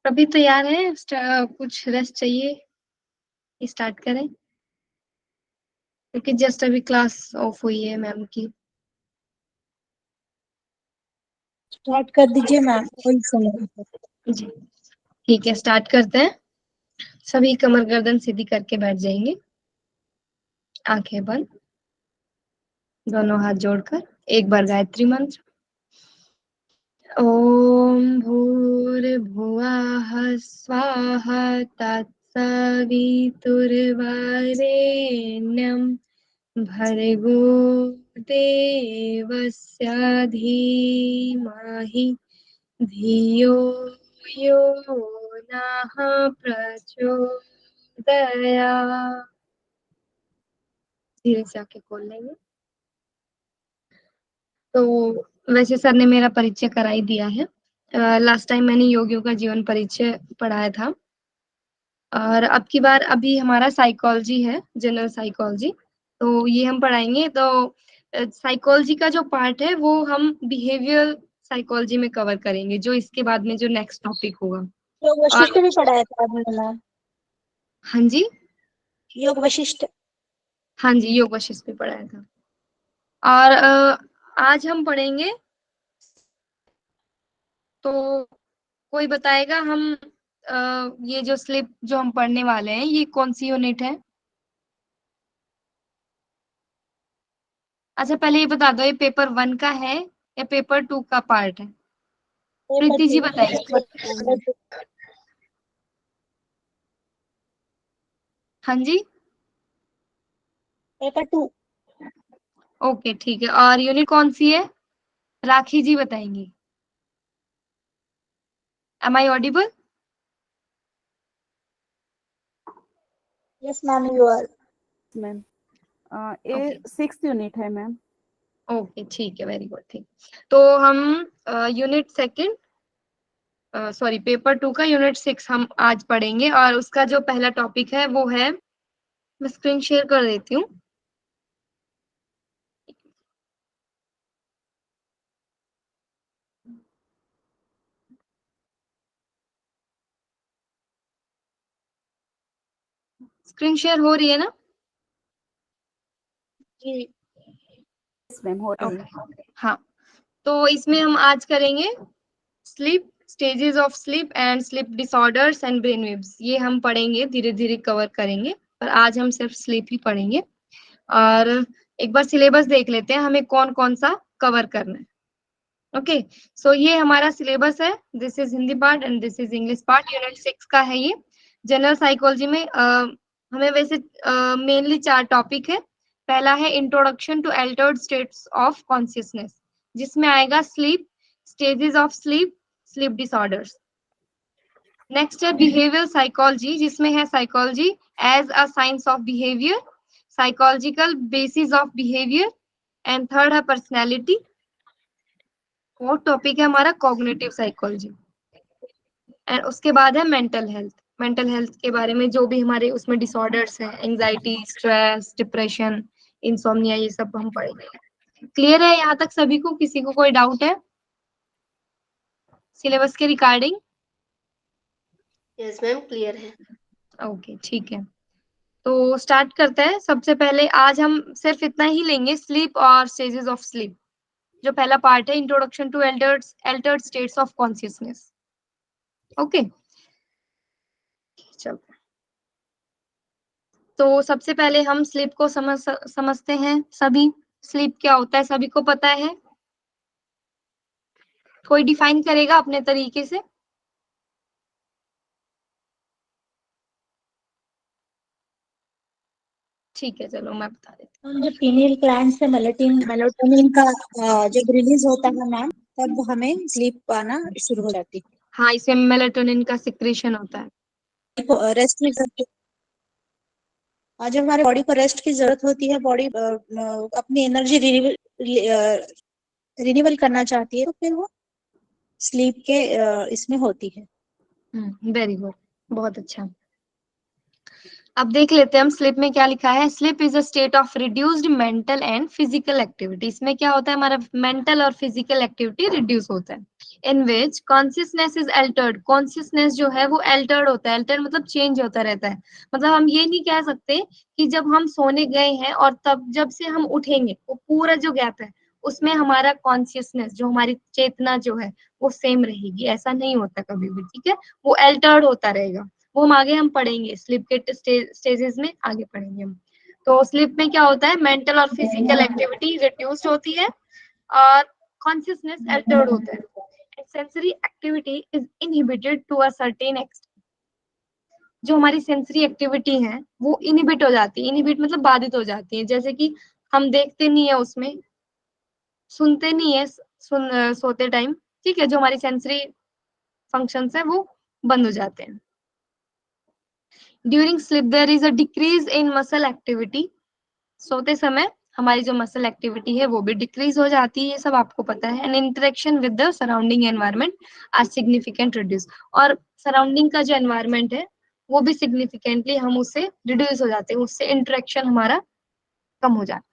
अभी तो यार है कुछ रेस्ट चाहिए, स्टार्ट करें क्योंकि जस्ट अभी क्लास ऑफ हुई है मैम की। स्टार्ट कर दीजिए मैम, कोई समय। जी ठीक है, स्टार्ट करते हैं। सभी कमर गर्दन सीधी करके बैठ जाएंगे, आंखें बंद, दोनों हाथ जोड़कर एक बार गायत्री मंत्र। ओम भूर्भुवः स्वाहा तत्सवितुर्वरेण्यं भर्गो देवस्य धीमहि धियो यो नः प्रचोदयात्। धीरे से आंखें खोल लेंगे। तो वैसे सर ने मेरा परिचय करा ही दिया है। लास्ट टाइम मैंने योगियों का जीवन परिचय पढ़ाया था, और अब की बार अभी हमारा साइकोलॉजी है, जनरल साइकोलॉजी। तो ये हम पढ़ाएंगे। तो साइकोलॉजी का जो पार्ट है वो हम बिहेवियर साइकोलॉजी में कवर करेंगे, जो इसके बाद में जो नेक्स्ट टॉपिक होगा। योग और वशिष्ठ भी पढ़ाया था आपने मैम? हाँ जी, योग वशिष्ठ। हाँ जी, योग वशिष्ठ भी पढ़ाया था। और आज हम पढ़ेंगे। तो कोई बताएगा हम ये जो स्लिप जो हम पढ़ने वाले हैं ये कौन सी यूनिट है? अच्छा पहले ये बता दो, ये पेपर 1 का है या पेपर 2 का पार्ट है? Paper Preeti ji two. बताइए। हाँ जी, पेपर टू। ओके ठीक है। और यूनिट कौन सी है? राखी जी बताएंगी। Am I audible? Yes ma'am, you are. Ma'am ये ओके 6th यूनिट है मैम। ओके ठीक है, वेरी गुड। ठीक, तो हम यूनिट सेकंड, सॉरी पेपर 2 का यूनिट 6 हम आज पढ़ेंगे। और उसका जो पहला टॉपिक है वो है, मैं स्क्रीन शेयर कर देती हूँ। स्क्रीन शेयर हो रही है ना? जी। यस मैम, हो रही है। ओके हाँ। तो इसमें हम आज करेंगे sleep, stages of sleep and sleep disorders and brain waves. ये हम पढ़ेंगे, धीरे धीरे कवर करेंगे, पर आज हम सिर्फ स्लीप ही पढ़ेंगे। और एक बार सिलेबस देख लेते हैं हमें कौन कौन सा कवर करना है। ओके, सो ये हमारा सिलेबस है। This is Hindi part and this is English part. Unit 6 का है ये। जनरल साइकोलॉजी में हमें वैसे मेनली 4 टॉपिक है। पहला है introduction to altered states of consciousness, जिसमें आएगा sleep, stages of sleep, sleep disorders. Next है बिहेवियर साइकोलॉजी, जिसमें है psychology as a science of behaviour, psychological basis of behaviour. And third है पर्सनैलिटी। फोर्थ टॉपिक है हमारा कॉग्निटिव साइकोलॉजी। एंड उसके बाद है मेंटल हेल्थ। मेंटल हेल्थ के बारे में जो भी हमारे उसमें डिसऑर्डर्स हैं, एंजाइटी, स्ट्रेस, डिप्रेशन, इंसोम्निया, ये सब हम पढ़ेंगे। क्लियर है यहाँ तक सभी को? किसी को कोई डाउट है सिलेबस के रिगार्डिंग? यस मैम, क्लियर है। ओके ठीक है, तो स्टार्ट करते हैं। सबसे पहले आज हम सिर्फ इतना ही लेंगे, स्लीप और स्टेजेस ऑफ स्लीप। जो पहला पार्ट है introduction to altered states of consciousness. Okay चलो, तो सबसे पहले हम स्लीप को समझते हैं। सभी स्लीप क्या होता है सभी को पता है? कोई डिफाइन करेगा अपने तरीके से? ठीक है चलो मैं बता देती हम जब पीनियल ग्लैंड से मेलाटोनिन का जब रिलीज होता है मैम, तब हमें स्लीप आना शुरू हो जाती हूँ। हाँ, इसमें मेलेटोनिन का सिक्रेशन होता है। है। रेस्ट की जरूरत, जब हमारे बॉडी को रेस्ट की जरूरत होती है, बॉडी अपनी एनर्जी रिन्यूअल करना चाहती है, तो फिर वो स्लीप के इसमें होती है। वेरी गुड, बहुत अच्छा। अब देख लेते हैं हम स्लीप में क्या लिखा है। Sleep is a state of reduced mental and physical activity. इसमें क्या होता है, हमारा मेंटल और फिजिकल एक्टिविटी रिड्यूस होता है। इन विच कॉन्शियसनेस इज अल्टर्ड। कॉन्शियसनेस जो है वो अल्टर्ड होता है। अल्टर्ड मतलब चेंज होता रहता है। मतलब हम ये नहीं कह सकते कि जब हम सोने गए हैं और तब जब से हम उठेंगे वो पूरा जो गैप है उसमें हमारा कॉन्शियसनेस जो हमारी चेतना जो है वो सेम रहेगी, ऐसा नहीं होता कभी भी। ठीक है, वो अल्टर्ड होता रहेगा। वो हम आगे हम पढ़ेंगे स्लीप के स्टेजेस में, आगे पढ़ेंगे हम। तो स्लीप में क्या होता है, मेंटल और फिजिकल एक्टिविटी रिड्यूस्ड होती है और कॉन्शियसनेस अल्टर्ड होता है and sensory activity is inhibited to a certain extent. जो हमारी सेंसरी एक्टिविटी है वो इनहिबिट हो जाती है। इनहिबिट मतलब बाधित हो जाती है, जैसे कि हम देखते नहीं है उसमें, सुनते नहीं है सोते टाइम। ठीक है, जो हमारी सेंसरी फंक्शंस है वो बंद हो जाते हैं। During sleep there is a decrease in muscle activity. सोते समय हमारी जो मसल एक्टिविटी है वो भी डिक्रीज हो जाती है, ये सब आपको पता है। And interaction with the surrounding environment are significant reduce. और सराउंडिंग का जो एनवायरनमेंट है वो भी सिग्निफिकेंटली हम उससे रिड्यूस हो जाते हैं, उससे इंटरेक्शन हमारा कम हो जाता है।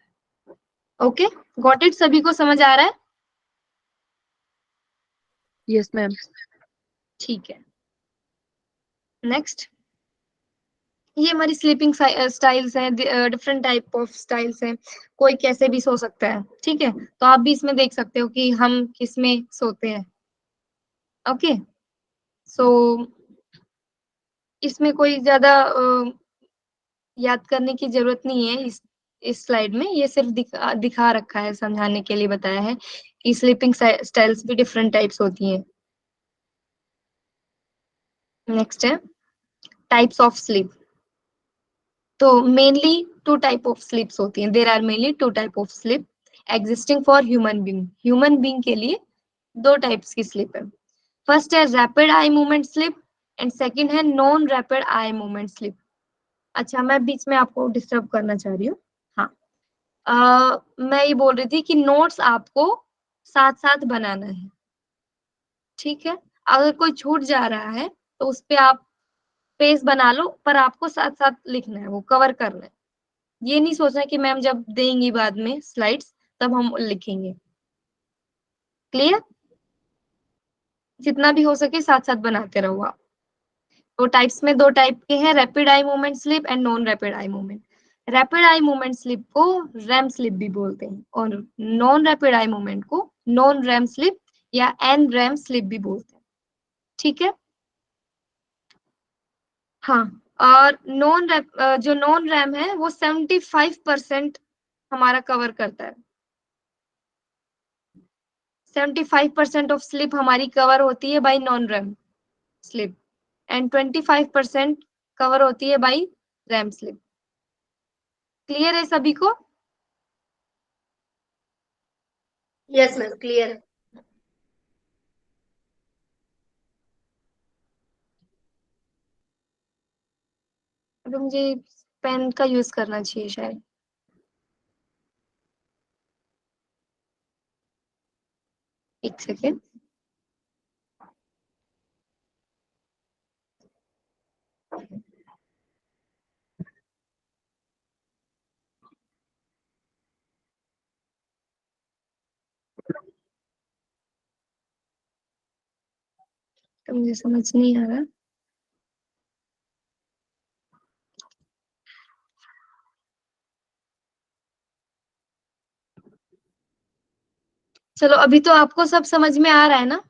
Okay, got it? सभी को समझ आ रहा है? Yes ma'am. ठीक है, नेक्स्ट। ये हमारी स्लीपिंग स्टाइल्स हैं, डिफरेंट टाइप ऑफ स्टाइल्स हैं। कोई कैसे भी सो सकता है। ठीक है, तो आप भी इसमें देख सकते हो कि हम किस में सोते हैं। ओके, सो इसमें कोई ज्यादा याद करने की जरूरत नहीं है। इस स्लाइड में ये सिर्फ दिखा रखा है, समझाने के लिए बताया है कि स्लीपिंग स्टाइल्स भी डिफरेंट टाइप्स होती हैं। नेक्स्ट है टाइप्स ऑफ स्लीप। तो mainly two type of sleeps होती हैं। There are mainly two type of sleep existing for human being. Human being के लिए दो टाइप्स की स्लीप है। फर्स्ट है rapid eye movement sleep and second है non rapid eye movement sleep. अच्छा, मैं बीच में आपको डिस्टर्ब करना चाह रही हूँ। हाँ, मैं ये बोल रही थी कि नोट्स आपको साथ साथ बनाना है। ठीक है, अगर कोई छूट जा रहा है तो उस पे आप पेज बना लो, पर आपको साथ साथ लिखना है, वो कवर करना है। ये नहीं सोचना कि मैम जब देंगी बाद में स्लाइड्स तब हम लिखेंगे। क्लियर? जितना भी हो सके साथ साथ बनाते रहो आप। तो टाइप्स में दो टाइप के हैं, rapid eye movement sleep and non rapid eye movement. Rapid eye movement sleep को रैम स्लीप भी बोलते हैं और नॉन रैपिड आई मूवमेंट को नॉन रैम स्लीप या एन रैम स्लीप भी बोलते हैं। ठीक है, हाँ। और जो नॉन रैम है वो 75% हमारा कवर करता है। 75% ऑफ स्लीप हमारी कवर होती है bye non REM sleep and 25% cover होती है बाय रैम स्लीप। क्लियर है सभी को? यस मैम, क्लियर है। अभी मुझे पेन का यूज करना चाहिए शायद। एक सेकेंड। तो मुझे समझ नहीं आ रहा। चलो, अभी तो आपको सब समझ में आ रहा है ना?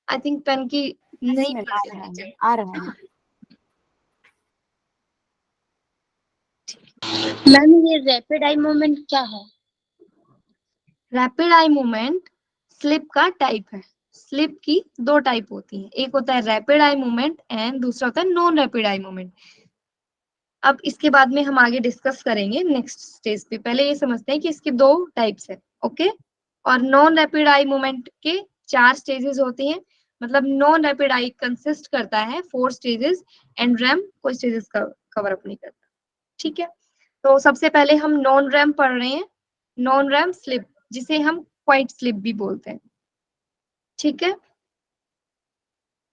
आई थिंक पेन की यस नहीं मैम, आ रहा है, आ रहा है। मैम ये रैपिड आई मूवमेंट क्या है? रैपिड आई मूवमेंट स्लिप का टाइप है। स्लिप की दो टाइप होती हैं, एक होता है रैपिड आई मूवमेंट एंड दूसरा होता है नॉन रैपिड आई मूवमेंट। अब इसके बाद में हम आगे डिस्कस करेंगे नेक्स्ट स्टेज पे। पहले ये समझते हैं कि इसके दो टाइप्स है। ओके, और नॉन रैपिड आई मूवमेंट के 4 स्टेजेस होती हैं। मतलब नॉन रैपिड आई कंसिस्ट करता है 4 स्टेजेस एंड रैम कोई स्टेजेस का कवर अप नहीं करता। ठीक है, तो सबसे पहले हम नॉन रैम पढ़ रहे हैं। नॉन रैम स्लिप, जिसे हम क्वाइट स्लिप भी बोलते हैं। ठीक है,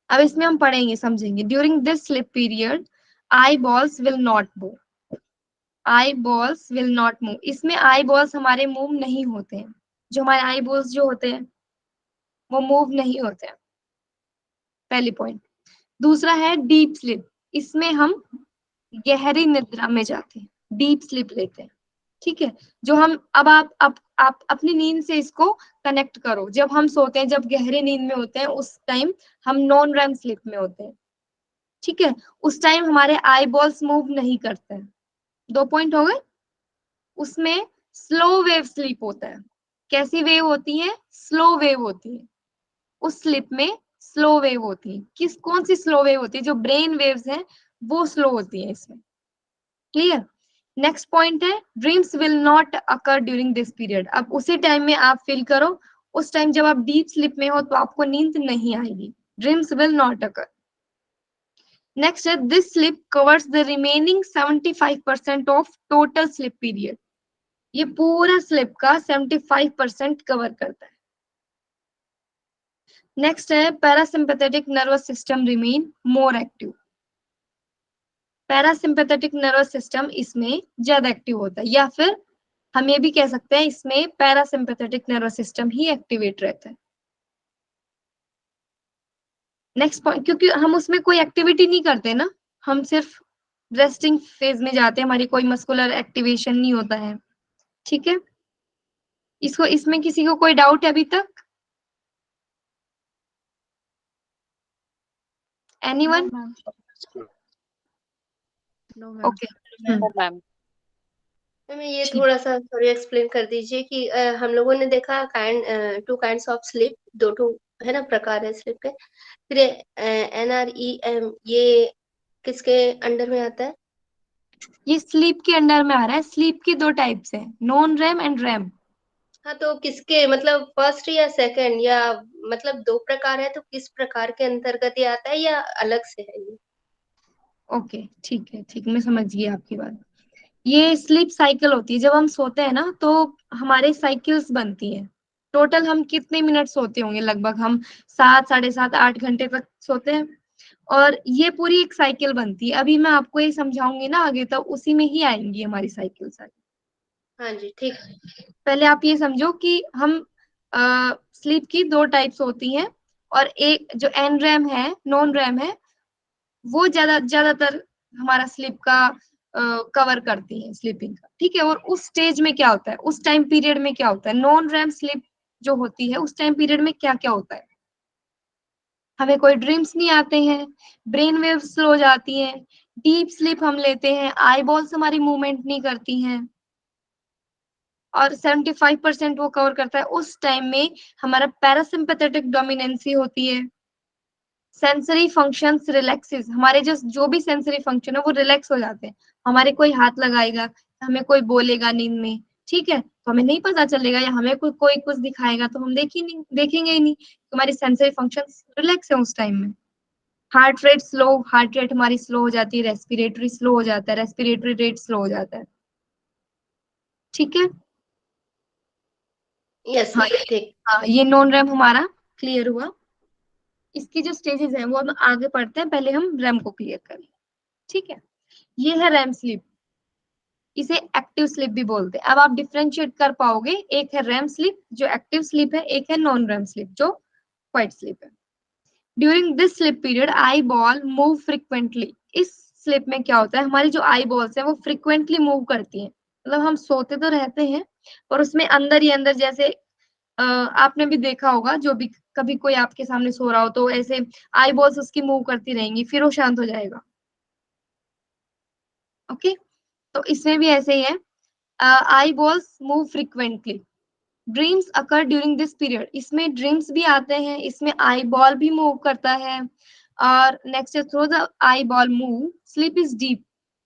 अब इसमें हम पढ़ेंगे, समझेंगे। During this slip period I balls will not move, I balls will not move, इसमें आई बॉल्स हमारे मूव नहीं होते हैं, जो हमारे आई बॉल्स जो होते हैं वो मूव नहीं होते हैं, पहली पॉइंट। दूसरा है डीप स्लीप, इसमें हम गहरी निद्रा में जाते हैं, डीप स्लीप लेते हैं, ठीक है। जो हम अब आप अपनी नींद से इसको कनेक्ट करो, जब हम सोते हैं, जब गहरी नींद में होते हैं उस टाइम हम नॉन रेम स्लीप में होते हैं, ठीक है। उस टाइम हमारे आई बॉल्स मूव नहीं करते हैं, 2 पॉइंट हो गए। उसमें स्लो वेव स्लीप होता है, कैसी वेव होती है, स्लो वेव होती है, उस स्लीप में स्लो वेव होती है। कौन सी स्लो वेव होती है, जो ब्रेन वेव्स हैं वो स्लो होती है इसमें, क्लियर। नेक्स्ट पॉइंट है dreams will not occur during this period, अब उसी टाइम में आप फील करो, उस टाइम जब आप डीप स्लीप में हो तो आपको नींद नहीं आएगी, dreams will not occur. Next है this sleep covers the remaining 75% of total sleep period, ये पूरा स्लीप का 75% कवर करता है। नेक्स्ट है parasympathetic nervous system remain more active, parasympathetic nervous system इसमें ज्यादा एक्टिव होता है, या फिर हम ये भी कह सकते हैं इसमें पैरासिम्पैथेटिक नर्वस सिस्टम ही एक्टिवेट रहता है। नेक्स्ट पॉइंट, क्योंकि हम उसमें कोई एक्टिविटी नहीं करते ना, हम सिर्फ रेस्टिंग फेज में जाते हैं, हमारी कोई मस्कुलर एक्टिवेशन नहीं होता है, ठीक है। इसको इसमें किसी को कोई डाउट है अभी तक, anyone? No, ma'am. Okay, Ma'am. Ma'am ये ठीक। थोड़ा सा सॉरी एक्सप्लेन कर दीजिए कि हम लोगों ने देखा टू काइंड्स ऑफ स्लीप, दो है ना प्रकार है स्लीप के, फिर NREM ये किसके अंडर में आता है? ये स्लीप के अंडर में आ रहा है, स्लीप की 2 टाइप्स है, नॉन रैम एंड रैम। हाँ तो किसके मतलब फर्स्ट या सेकंड, या मतलब दो प्रकार है तो किस प्रकार के अंतर्गत ये आता है या अलग से है ये? ओके ठीक है, ठीक, मैं समझ गई आपकी बात। ये स्लीप साइकिल होती है, जब हम सोते हैं ना तो हमारे साइकिल्स बनती हैं। टोटल हम कितने मिनट सोते होंगे, लगभग हम 7, 7.5, 8 घंटे तक सोते हैं, और ये पूरी एक साइकिल बनती है। अभी मैं आपको ये समझाऊंगी ना आगे, तो उसी में ही आएंगी हमारी साइकिल सारी। हाँ जी ठीक। पहले आप ये समझो कि हम स्लीप की 2 टाइप्स होती हैं, और एक जो एन रैम है, नॉन रैम है, वो ज्यादातर हमारा स्लीप का कवर करती है, स्लीपिंग का, ठीक है। और उस स्टेज में क्या होता है, उस टाइम पीरियड में क्या होता है, नॉन रैम स्लीप जो होती है उस टाइम पीरियड में क्या क्या होता है, हमें कोई ड्रीम्स नहीं आते हैं, ब्रेन वेव स्लो हो जाती हैं, डीप स्लीप हम लेते हैं, आई बॉल्स हमारी मूवमेंट नहीं करती हैं, और 75% वो कवर करता है। उस टाइम में हमारा पैरासिम्पैथेटिक डोमिनेंसी होती है, सेंसरी फंक्शंस रिलैक्सेस, हमारे जो भी सेंसरी फंक्शन है वो रिलैक्स हो जाते हैं। हमारे कोई हाथ लगाएगा, हमें कोई बोलेगा नींद में, ठीक है, तो हमें नहीं पता चलेगा, या हमें कोई कुछ दिखाएगा तो हम देखेंगे ही नहीं, हमारी सेंसरी फंक्शंस रिलैक्स है उस टाइम में। Heart rate slow, heart rate हमारी स्लो हो जाती है, रेस्पिरेटरी स्लो हो जाता है, रेस्पिरेटरी रेट स्लो हो जाता है, ठीक है। यस हाँ मैम ठीक। हाँ, ये नॉन रैम हमारा क्लियर हुआ। इसकी जो स्टेजेस हैं वो हम आगे पढ़ते हैं, पहले हम रैम को क्लियर करें, ठीक है। ये है रैम स्लीप, इसे एक्टिव स्लीप भी बोलते हैं। अब आप डिफरेंशिएट कर पाओगे, एक है रैम स्लीप जो एक्टिव स्लीप है, एक है नॉन रैम स्लीप जो क्वाइट स्लीप है। During this sleep period eye ball move frequently, इस स्लीप में क्या होता है, हमारी जो आई बॉल्स है वो फ्रिक्वेंटली मूव करती हैं, मतलब हम सोते तो रहते हैं और उसमें अंदर ही अंदर, जैसे आपने भी देखा होगा, जो भी कभी कोई आपके सामने सो रहा हो तो ऐसे आई बॉल्स उसकी मूव करती रहेंगी, फिर वो शांत हो जाएगा, ओके। तो इसमें भी ऐसे ही है, आई balls move frequently, dreams occur during this period, इसमें ड्रीम्स भी आते हैं, इसमें आई बॉल भी मूव करता है। और नेक्स्ट है through the eyeball move sleep is deep,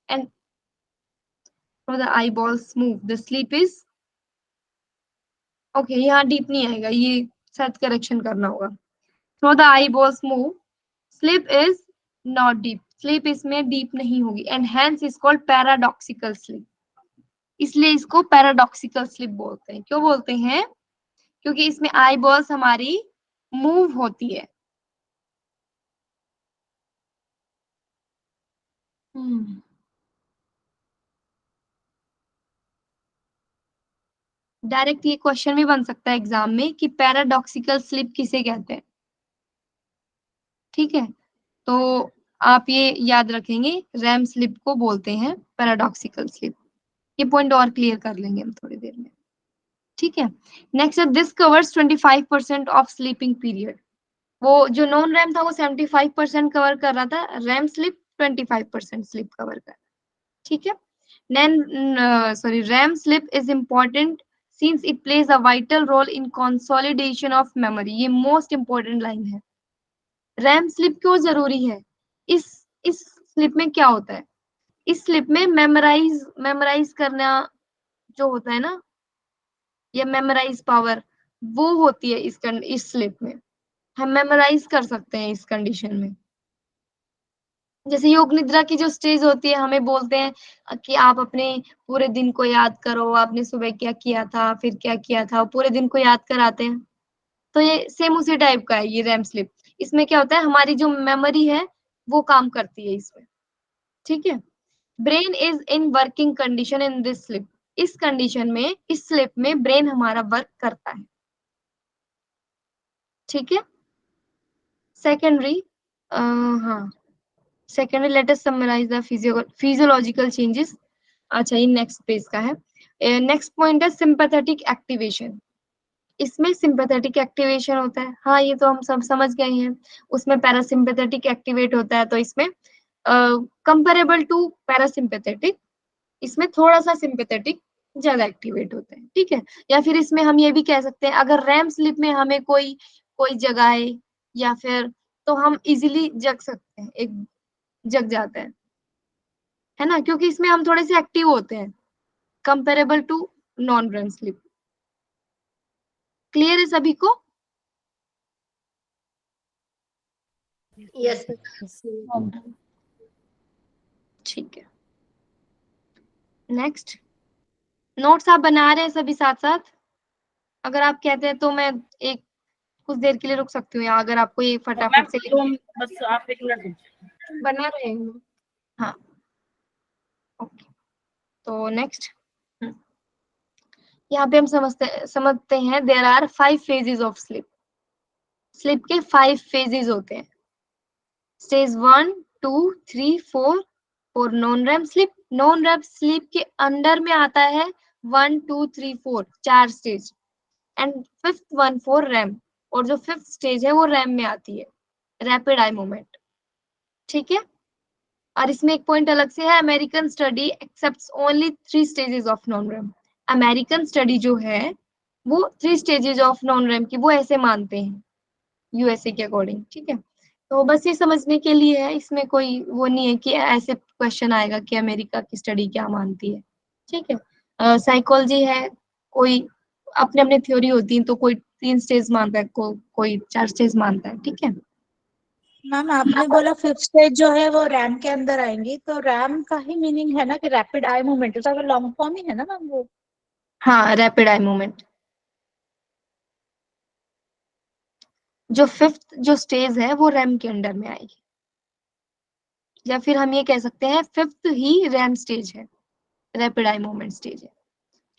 and through the eyeballs move the sleep is, okay यहाँ डीप नहीं आएगा, ये शायद करेक्शन करना होगा। Through the eyeballs move sleep is not deep, sleep इसमें deep नहीं होगी, and hence is called paradoxical sleep, इसलिए इसको पैराडॉक्सिकल स्लीप बोलते हैं। क्यों बोलते हैं, क्योंकि इसमें आई बॉल्स हमारी मूव होती है, डायरेक्ट ये क्वेश्चन भी बन सकता है एग्जाम में कि पैराडॉक्सिकल स्लीप किसे कहते हैं। ठीक है, तो आप ये याद रखेंगे, रैम स्लीप को बोलते हैं पैराडॉक्सिकल स्लीप। ये पॉइंट और क्लियर कर लेंगे हम थोड़ी देर में। ठीक है, नेक्स्ट है this covers 25% of sleeping period. वो जो नॉन रैम था वो 75% कवर कर रहा था, रैम स्लीप 25% स्लीप कवर कर। ठीक है, REM sleep is important since it plays a vital role in consolidation of memory. ये मोस्ट इंपॉर्टेंट लाइन है। रैम स्लीप क्यों जरूरी है? इस स्लीप में क्या होता है? इस स्लीप में मेमोराइज करना जो होता है ना, या मेमोराइज पावर, वो होती है इस स्लीप में। हम मेमोराइज कर सकते हैं इस कंडीशन में। जैसे योग निद्रा की जो स्टेज होती है, हमें बोलते हैं कि आप अपने पूरे दिन को याद करो, आपने सुबह क्या किया था, फिर क्या किया था, पूरे दिन को याद कराते हैं। तो ये सेम उसी टाइप का है ये रैम स्लीप। इसमें क्या होता है, हमारी जो मेमोरी है वो काम करती है इसमें। ठीक है, brain is in working condition in this sleep. इस कंडीशन में, इस स्लीप में ब्रेन हमारा वर्क करता है। ठीक है, सेकेंडरी हाँ secondary let us summarise the physiological changes. अच्छा, ये नेक्स्ट पेज का है। नेक्स्ट पॉइंट है सिंपैथेटिक एक्टिवेशन। इसमें सिंपैथेटिक एक्टिवेशन होता है, हाँ ये तो हम सब समझ गए हैं। उसमें पैरासिम्पैथेटिक एक्टिवेट होता है, तो इसमें कंपेरेबल टू पैरासिम्पैथेटिक, इसमें थोड़ा सा सिंपैथेटिक ज्यादा एक्टिवेट होता है। ठीक है, या फिर इसमें हम ये भी कह सकते हैं, अगर रैम स्लीप में हमें कोई कोई जगाए या फिर, तो हम इजीली जग सकते हैं, एक जग जाता है ना, क्योंकि इसमें हम थोड़े से एक्टिव होते हैं comparable to non REM sleep. Clear है सभी को? यस। ठीक है, नेक्स्ट। नोट्स आप बना रहे हैं सभी साथ साथ? अगर आप कहते हैं तो मैं एक कुछ देर के लिए रुक सकती हूँ, या अगर आपको ये फटाफट से बस आप एक मिनट बना रहे हैं। हाँ, ओके, तो नेक्स्ट यहाँ पे हम समझते हैं there are 5 phases of sleep. Sleep के 5 फेजेस होते हैं। स्टेज 1, 2, 3, 4 और non REM sleep. Non REM sleep के अंडर में आता है 1, 2, 3, 4 4 stage, and fifth one for RAM. और जो फिफ्थ स्टेज है वो रैम में आती है, रैपिड आई मूवमेंट। ठीक है, और इसमें एक पॉइंट अलग से है, American study accepts only 3 stages of non RAM. American study जो है वो 3 स्टेजेस ऑफ नॉन रैम की वो ऐसे मानते हैं यूएसए के अकॉर्डिंग। ठीक है, तो बस ये समझने के लिए है, इसमें कोई वो नहीं है कि ऐसे क्वेश्चन आएगा कि अमेरिका की स्टडी क्या मानती है। ठीक है, साइकोलॉजी है, कोई अपने अपने थ्योरी होती है, तो कोई 3 स्टेज मानता है, कोई 4 स्टेज मानता है। ठीक है, मैम आपने बोला फिफ्थ स्टेज जो है वो रैम के अंदर आएंगी, तो रैम का ही मीनिंग है ना कि रैपिड आई मूवमेंट, उसका लॉन्ग फॉर्म ही है ना मैम वो? हाँ रैपिड आई मूवमेंट। जो फिफ्थ जो स्टेज है वो रैम के अंडर में आएगी, या फिर हम ये कह सकते हैं फिफ्थ ही रैम स्टेज है, रैपिड आई मूवमेंट स्टेज है।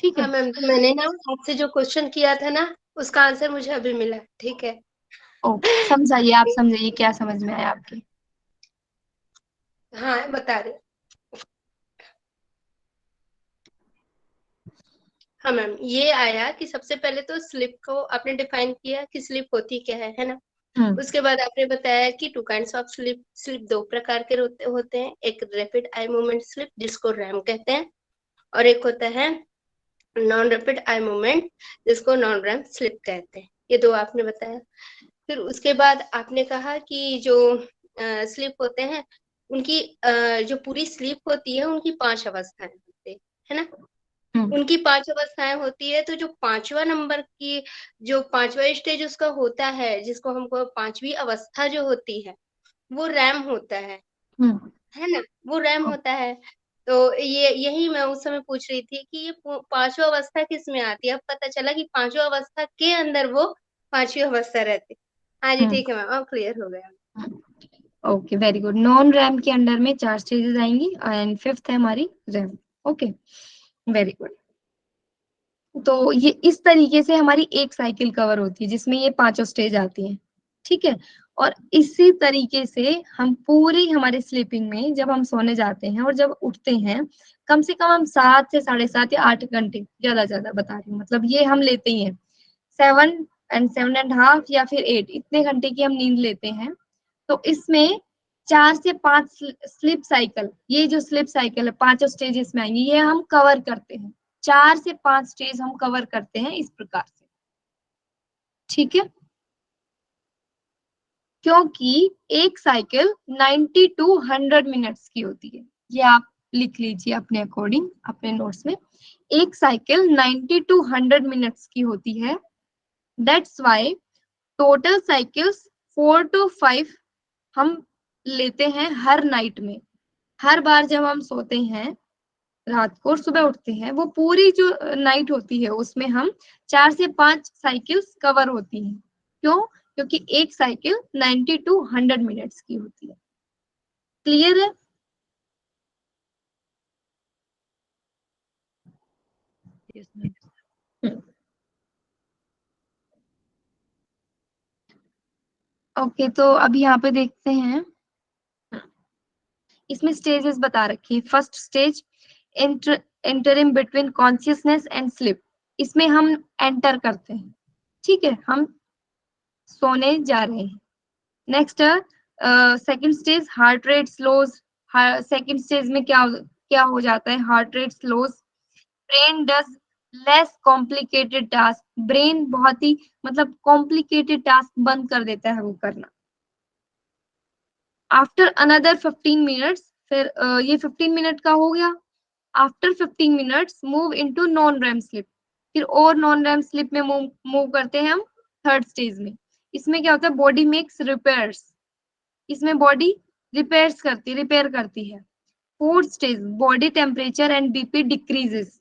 ठीक हाँ है, मैम, तो मैंने ना आपसे जो क्वेश्चन किया था ना, उसका आंसर मुझे अभी मिला। ठीक है। ओके, समझाइए, आप समझाइए क्या समझ में आया आपके। हाँ, बता रहे। हाँ मैम, ये आया कि सबसे पहले तो स्लिप को आपने डिफाइन किया कि स्लिप होती क्या है ना। उसके बाद आपने बताया कि two kinds of slip. Slip दो प्रकार के होते हैं, एक रैपिड आई मूवमेंट स्लिप जिसको रैम कहते हैं, और एक होता है नॉन रैपिड आई मूवमेंट जिसको नॉन रैम स्लिप कहते हैं। ये दो आपने बताया। फिर उसके बाद आपने कहा कि जो स्लीप होते हैं उनकी जो पूरी स्लीप होती है उनकी 5 अवस्थाएं होती है ना। उनकी 5 अवस्थाएं होती है, तो जो 5वां नंबर की जो 5वां स्टेज उसका होता है, जिसको हमको 5वीं अवस्था जो होती है वो रैम होता है ना, वो रैम होता है। तो ये यही मैं उस समय पूछ रही थी कि ये 5वां अवस्था किस में आती है। अब पता चला कि 5वां अवस्था के अंदर वो 5वीं अवस्था रहती है। हाँ जी, ठीक है मैम, अब क्लियर हो गया। Okay, very good. Non RAM के अंडर में 4 स्टेजेस आएंगी एंड फिफ्थ है हमारी रैम। Okay, very good. तो ये इस तरीके से हमारी एक साइकिल कवर होती है जिसमें ये पांचों स्टेज आती हैं, ठीक है। और इसी तरीके से हम पूरी हमारे स्लीपिंग में जब हम सोने जाते हैं और जब उठते हैं, कम से कम हम 7 से 7.5 या 8 घंटे, ज्यादा बता रही हूँ, मतलब ये हम लेते ही हैं 7 and 7.5 या फिर 8, इतने घंटे की हम नींद लेते हैं। तो इसमें 4 से 5 स्लीप साइकिल, ये जो स्लीप साइकिल है पांचों स्टेजेस में आएंगे, ये हम कवर करते हैं। 4 से 5 स्टेज हम कवर करते हैं इस प्रकार से, ठीक है। क्योंकि एक साइकिल 90 to 100 मिनट्स की होती है, ये आप लिख लीजिए अपने अकॉर्डिंग अपने नोट्स में। एक साइकिल 90 to 100 मिनट्स की होती है। That's why total cycles 4 to 5 हम लेते हैं हर नाइट में। हर बार जब हम सोते हैं रात को और सुबह उठते हैं, वो पूरी जो नाइट होती है उसमें हम 4 से 5 साइकिल्स कवर होती हैं। क्यों? क्योंकि एक साइकिल 90 to 100 मिनट्स की होती है। क्लियर है? ओके, तो अभी यहाँ पे देखते हैं, इसमें स्टेजेस बता रखी है। First stage entering between consciousness and slip, इसमें हम एंटर करते हैं, ठीक है, हम सोने जा रहे हैं। Next second stage heart rate slows. Second stage में क्या हो जाता है? Heart rate slows. Brain does less complicated task, brain बहुत ही मतलब कॉम्प्लिकेटेड टास्क बंद कर देता है वो करना। आफ्टर अनदर 15 मिनट्स, फिर ये 15 मिनट का हो गया। After 15 minutes move into non RAM slip, फिर और नॉन रैम स्लिप में मूव करते हैं हम थर्ड स्टेज में। इसमें क्या होता है? बॉडी मेक्स रिपेयर्स, इसमें बॉडी रिपेयर करती है। Fourth stage body temperature and BP decreases.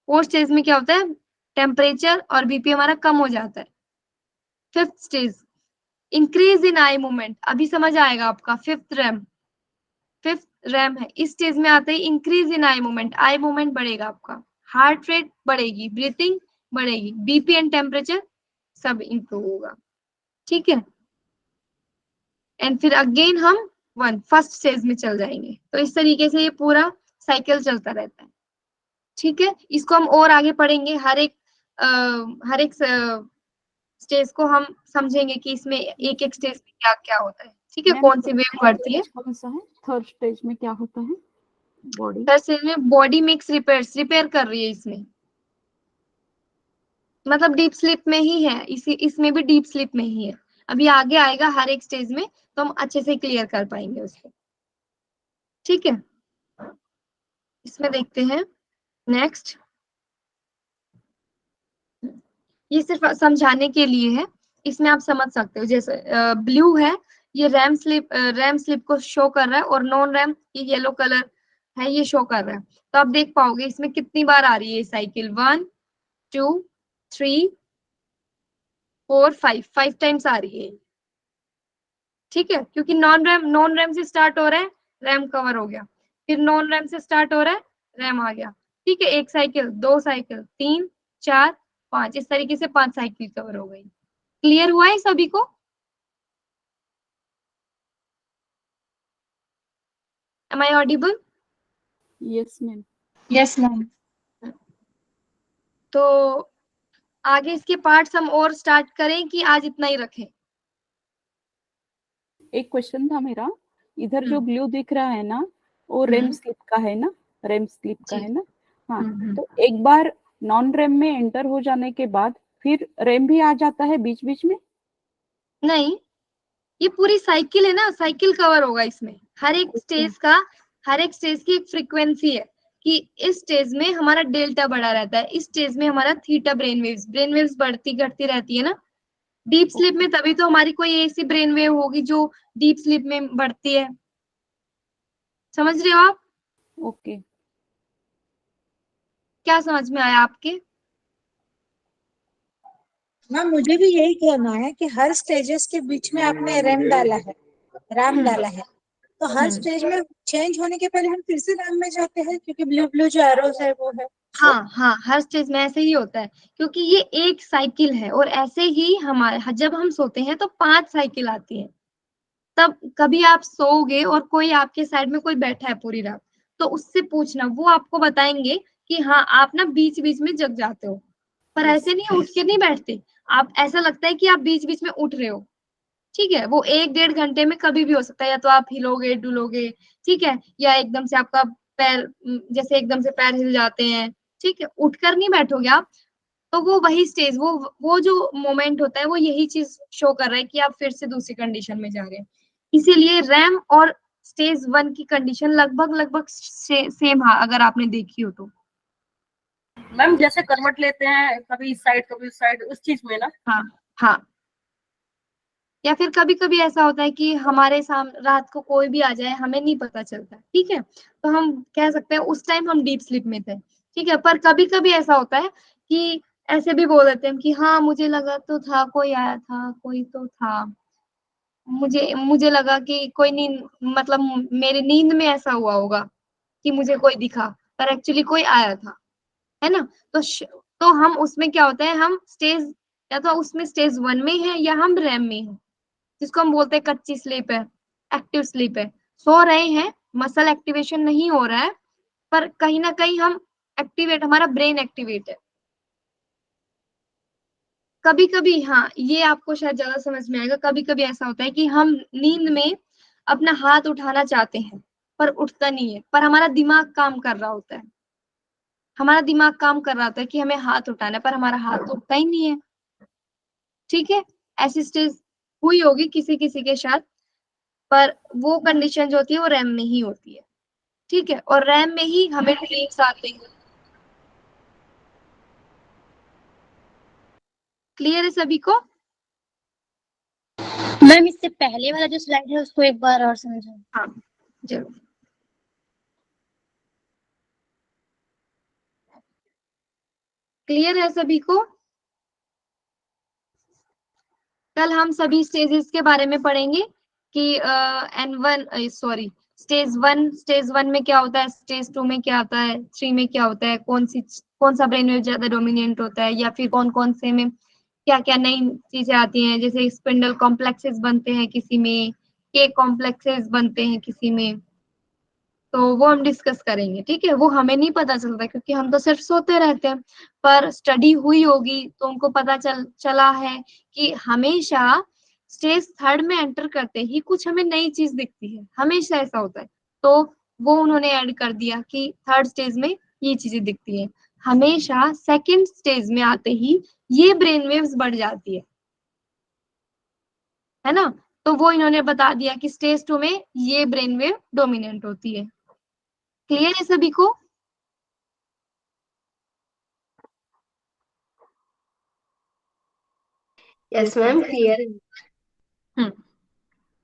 Fourth stage में क्या होता है? टेम्परेचर और बीपी हमारा कम हो जाता है। Fifth stage increase in eye movement, अभी समझ आएगा आपका। फिफ्थ रैम है, इस स्टेज में आता है इंक्रीज इन आई मूवमेंट बढ़ेगा आपका, हार्ट रेट बढ़ेगी, ब्रीथिंग बढ़ेगी, बीपी एंड टेम्परेचर सब इंप्रूव होगा, ठीक है। एंड फिर अगेन हम फर्स्ट स्टेज में चल जाएंगे। तो इस तरीके से ये पूरा साइकिल चलता रहता है, ठीक है। इसको हम और आगे पढ़ेंगे, हर एक स्टेज को हम समझेंगे कि इसमें एक एक स्टेज में क्या क्या होता है, ठीक है, कौन सी वेव बढ़ती है। कौन सा है? थर्ड स्टेज में क्या होता है? बॉडी थर्ड स्टेज में बॉडी मेक्स रिपेयर कर रही है इसमें, मतलब डीप स्लीप में ही है, इसमें भी डीप स्लीप में ही है। अभी आगे आएगा हर एक स्टेज में, तो हम अच्छे से क्लियर कर पाएंगे उसको, ठीक है। इसमें देखते हैं नेक्स्ट, ये सिर्फ समझाने के लिए है, इसमें आप समझ सकते हो। जैसे ब्लू है, ये रैम स्लिप को शो कर रहा है, और नॉन रैम ये येलो कलर है, ये शो कर रहा है। तो आप देख पाओगे इसमें कितनी बार आ रही है साइकिल, 1 2 3 4 5 टाइम्स आ रही है, ठीक है। क्योंकि नॉन रैम से स्टार्ट हो रहा है, रैम कवर हो गया, फिर नॉन रैम से स्टार्ट हो रहा है, रैम आ गया, ठीक है। एक साइकिल, 2 साइकिल, 3 4 5, इस तरीके से 5 साइकिल कवर हो गई। क्लियर हुआ है सभी को? Am I audible? Yes ma'am. Yes ma'am. तो आगे इसके पार्ट्स हम और स्टार्ट करें कि आज इतना ही रखें? एक क्वेश्चन था मेरा, इधर जो ब्लू दिख रहा है ना, वो रेम स्लिप का है ना? रेम स्लिप का जी। है ना? हाँ, तो एक बार नॉन रेम में एंटर हो जाने के बाद फिर रेम भी आ जाता है बीच बीच में? नहीं, ये पूरी साइकिल है ना, साइकिल कवर होगा इसमें। हर एक स्टेज की एक फ्रीक्वेंसी है कि इस स्टेज में हमारा डेल्टा बढ़ा रहता है, इस स्टेज में हमारा थीटा ब्रेन वेव्स बढ़ती घटती रहती है ना। डीप स्लीप में तभी तो हमारी कोई ऐसी ब्रेन वेव होगी जो डीप स्लीप में बढ़ती है, समझ रहे हो आप? ओके। क्या समझ में आया आपके? मैम मुझे भी यही कहना है कि हर स्टेजेस के बीच में आपने रैम डाला है। रैम डाला है, तो हर हम्म। स्टेज में चेंज होने के पहले हम फिर से रैम में जाते हैं, क्योंकि ब्लू ब्लू जो एरोस है वो है। हाँ हाँ, हर स्टेज में ऐसे ही होता है, क्योंकि ये एक साइकिल है। और ऐसे ही हमारे जब हम सोते हैं तो 5 साइकिल आती है। तब कभी आप सोओगे और कोई आपके साइड में कोई बैठा है पूरी रात, तो उससे पूछना, वो आपको बताएंगे कि हाँ आप ना बीच बीच में जग जाते हो, पर ऐसे नहीं उठ के नहीं बैठते। आप ऐसा लगता है कि आप बीच बीच में उठ रहे हो, ठीक है। वो 1-1.5 घंटे में कभी भी हो सकता है, या तो आप हिलोगे डुलोगे, ठीक है, या एकदम से आपका पैर जैसे एकदम से पैर हिल जाते हैं, ठीक है, उठकर नहीं बैठोगे आप। तो वो वही स्टेज, वो जो मोमेंट होता है, वो यही चीज शो कर रहा है कि आप फिर से दूसरी कंडीशन में जा रहे हैं। इसीलिए रैम और स्टेज 1 की कंडीशन लगभग लगभग सेम है, अगर आपने देखी हो तो। मैम जैसे करवट लेते हैं कभी इस साइड कभी उस साइड, उस चीज में ना। हाँ हाँ, या फिर कभी कभी ऐसा होता है कि हमारे सामने रात को कोई भी आ जाए, हमें नहीं पता चलता, ठीक है, तो हम कह सकते हैं उस टाइम हम डीप स्लीप में थे, ठीक है। पर कभी कभी ऐसा होता है कि ऐसे भी बोल देते हैं कि हाँ मुझे लगा तो था, कोई आया था, कोई तो था, मुझे मुझे लगा कि कोई नींद, मतलब मेरी नींद में ऐसा हुआ होगा कि मुझे कोई दिखा, पर एक्चुअली कोई आया था, है ना। तो तो हम उसमें क्या होता है, हम स्टेज, या तो उसमें स्टेज 1 में है या हम रैम में है, जिसको हम बोलते हैं कच्ची स्लीप है, एक्टिव स्लीप है। सो रहे हैं, मसल एक्टिवेशन नहीं हो रहा है, पर कहीं ना कहीं हम एक्टिवेट, हमारा ब्रेन एक्टिवेट है। कभी कभी, हाँ ये आपको शायद ज्यादा समझ में आएगा, कभी कभी ऐसा होता है कि हम नींद में अपना हाथ उठाना चाहते हैं पर उठता नहीं है, पर हमारा दिमाग काम कर रहा होता है, हमारा दिमाग काम कर रहा होता है कि हमें हाथ उठाना है, पर हमारा हाथ तो उठता ही नहीं है, ठीक है। ऐसी स्टेज हुई होगी किसी किसी के साथ, पर वो कंडीशन जो होती है वो रैम में ही होती है, ठीक है। और रैम में ही हमें ड्रीम्स आते हैं। क्लियर है सभी को? मैम इससे पहले वाला जो स्लाइड है उसको एक बार और समझो। हाँ जरूर। क्लियर है सभी को? कल हम सभी स्टेजेस के बारे में पढ़ेंगे कि स्टेज वन में क्या होता है, स्टेज 2 में क्या होता है, 3 में क्या होता है, कौन सा ब्रेन वेव ज्यादा डोमिनेंट होता है, या फिर कौन कौन से में क्या क्या नई चीजें आती हैं, जैसे स्पिंडल कॉम्प्लेक्सेस बनते हैं किसी में, के कॉम्प्लेक्सेस बनते हैं किसी में, तो वो हम डिस्कस करेंगे, ठीक है। वो हमें नहीं पता चलता क्योंकि हम तो सिर्फ सोते रहते हैं, पर स्टडी हुई होगी तो उनको पता चला है कि हमेशा स्टेज 3 में एंटर करते ही कुछ हमें नई चीज दिखती है, हमेशा ऐसा होता है। तो वो उन्होंने ऐड कर दिया कि 3rd स्टेज में ये चीजें दिखती है, हमेशा 2nd स्टेज में आते ही ये ब्रेन वेव्स बढ़ जाती है ना। तो वो इन्होंने बता दिया कि स्टेज 2 में ये ब्रेन वेव डोमिनेंट होती है। क्लियर है सभी को? यस मैम, क्लियर है।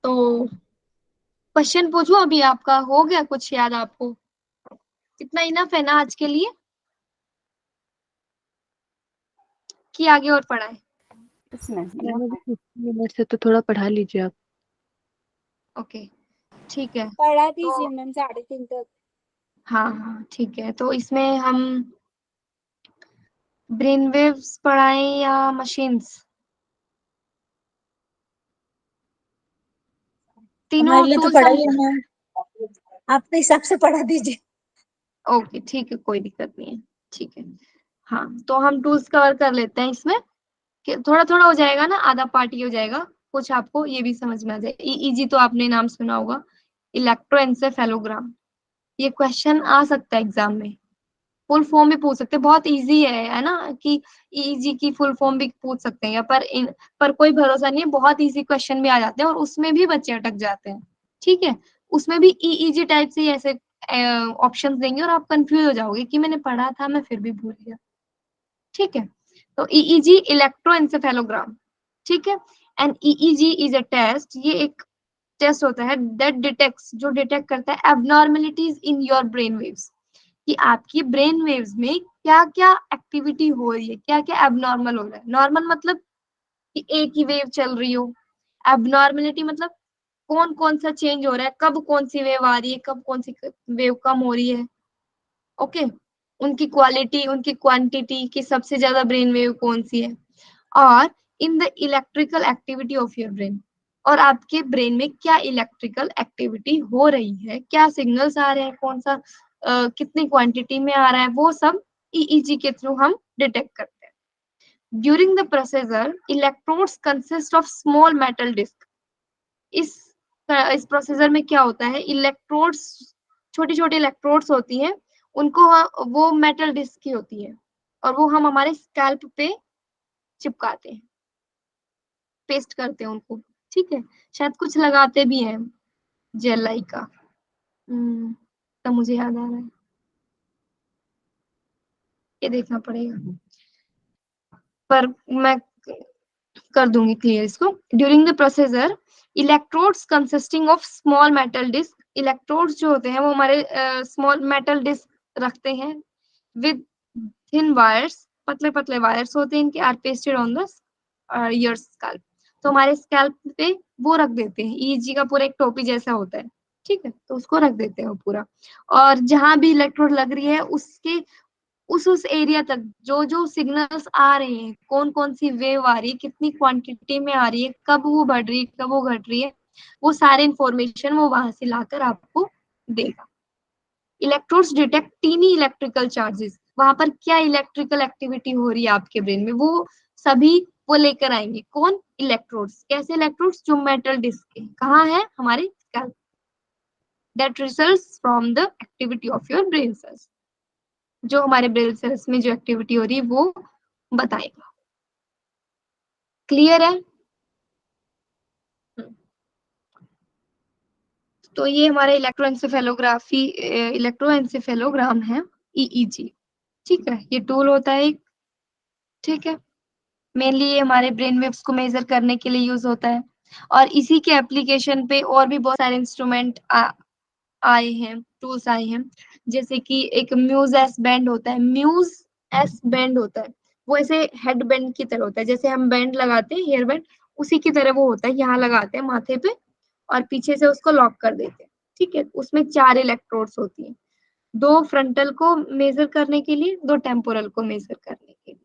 तो क्वेश्चन पूछो, अभी आपका हो गया कुछ याद आपको? इतना इनफ है ना आज के लिए, कि आगे और पढ़ाए? इसमें मिनट से तो थोड़ा पढ़ा लीजिए आप। ओके ठीक है, पढ़ा तो दीजिए मैम 3:30 तक। हाँ हाँ ठीक है, तो इसमें हम ब्रेन वेव्स पढ़ाएं या मशीन्स, तीनों हमारे लिए तो टूल्स पढ़ा हम, ही है मैम, अपने हिसाब से पढ़ा दीजिए। ओके ठीक है, कोई दिक्कत नहीं है, ठीक है। हाँ तो हम टूल्स कवर कर लेते हैं इसमें, कि थोड़ा थोड़ा हो जाएगा ना, आधा पार्ट ही हो जाएगा, कुछ आपको ये भी समझ में आ जाए। ईईजी तो आपने नाम सुना होगा, इलेक्ट्रोएन्सेफेलोग्राम, ये क्वेश्चन आ सकता है एग्जाम में, फुल फॉर्म भी पूछ सकते हैं, बहुत इजी है ना, कि ईईजी की फुल फॉर्म भी पूछ सकते हैं, पर कोई भरोसा नहीं है, बहुत इजी क्वेश्चन भी आ जाते हैं और उसमें भी बच्चे अटक जाते हैं, ठीक है। उसमें भी ईईजी टाइप से ऐसे ऑप्शंस देंगे और आप कंफ्यूज हो जाओगे कि मैंने पढ़ा था मैं फिर भी भूल गया, ठीक है। तो ईईजी इलेक्ट्रोएन्सेफेलोग्राम, ठीक है। And EEG is a test, ये एक टेस्ट होता है दैट डिटेक्ट्स, जो डिटेक्ट करता है abnormalities in your brain waves, कि आपकी ब्रेन वेव्स में क्या क्या एक्टिविटी हो रही है, क्या क्या एबनॉर्मल हो रहा है। नॉर्मल मतलब कि एक ही वेव चल रही हो, एबनॉर्मेलिटी मतलब कौन कौन सा चेंज हो रहा है, कब कौन सी वेव आ रही है, कब कौन सी वेव कम हो रही है। ओके, उनकी क्वालिटी, उनकी क्वांटिटी की सबसे ज्यादा ब्रेन वेव कौन सी है, और in the electrical activity of your brain, और आपके ब्रेन में क्या इलेक्ट्रिकल एक्टिविटी हो रही है, क्या सिग्नल्स आ रहे हैं, कौन सा कितनी क्वांटिटी में आ रहा है, वो सब ईईजी के थ्रू हम डिटेक्ट करते हैं। During the processor electrodes consist of small metal disc. इस प्रोसेसर में क्या होता है, इलेक्ट्रोड्स, छोटी छोटी इलेक्ट्रोड्स होती हैं, उनको वो मेटल डिस्क की होती है, और वो हम हमारे स्कैल्प पे चिपकाते हैं, पेस्ट करते हैं उनको। ठीक है, शायद कुछ लगाते भी हैं जेल लाई का, तो मुझे याद आ रहा है, ये देखना पड़ेगा, पर मैं कर दूंगी क्लियर इसको। During the processor electrodes consisting of small metal disc, electrodes जो होते हैं वो हमारे स्मॉल मेटल डिस्क रखते हैं, विद थिन वायर्स, पतले पतले वायर्स होते हैं इनके, are pasted on the your scalp. तो हमारे स्कैल्प पे वो रख देते हैं, ईईजी का पूरा एक टोपी जैसा होता है। ठीक है, तो उसको रख देते हैं वो पूरा, और जहां भी इलेक्ट्रोड लग रही है उसके उस एरिया तक जो जो सिग्नल्स आ रहे हैं, कौन कौन सी वेव आ रही है, कितनी क्वांटिटी में आ रही है, कब वो बढ़ रही है, कब वो घट रही है, वो सारे इंफॉर्मेशन वो वहां से लाकर आपको देगा। Electrodes detect tiny electrical charges, वहां पर क्या इलेक्ट्रिकल एक्टिविटी हो रही है आपके ब्रेन में, वो सभी वो लेकर आएंगे। कौन, इलेक्ट्रोड्स। कैसे इलेक्ट्रोड्स, जो मेटल डिस्क के कहाँ है, हमारे scalp. That results from the activity of your brain cells, जो हमारे ब्रेन सेल्स में जो एक्टिविटी हो रही है वो बताएगा। क्लियर है? तो ये हमारा इलेक्ट्रोएंसेफेलोग्राफी, इलेक्ट्रोएंसेफेलोग्राम है, ईईजी। ठीक है, ये टूल होता है एक। ठीक है, मेनली ये हमारे ब्रेन वेव्स को मेजर करने के लिए यूज होता है, और इसी के एप्लीकेशन पे और भी बहुत सारे इंस्ट्रूमेंट आए हैं, टूल्स आए हैं, जैसे कि एक म्यूज एस बैंड होता है, म्यूज एस बैंड होता है, वो ऐसे हेड बैंड की तरह होता है, जैसे हम बैंड लगाते हैं हेयर बैंड, उसी की तरह वो होता है, यहाँ लगाते हैं माथे पे और पीछे से उसको लॉक कर देते हैं। ठीक है, उसमें 4 इलेक्ट्रोड्स होती हैं, 2 फ्रंटल को मेजर करने के लिए, 2 टेम्पोरल को मेजर करने के लिए।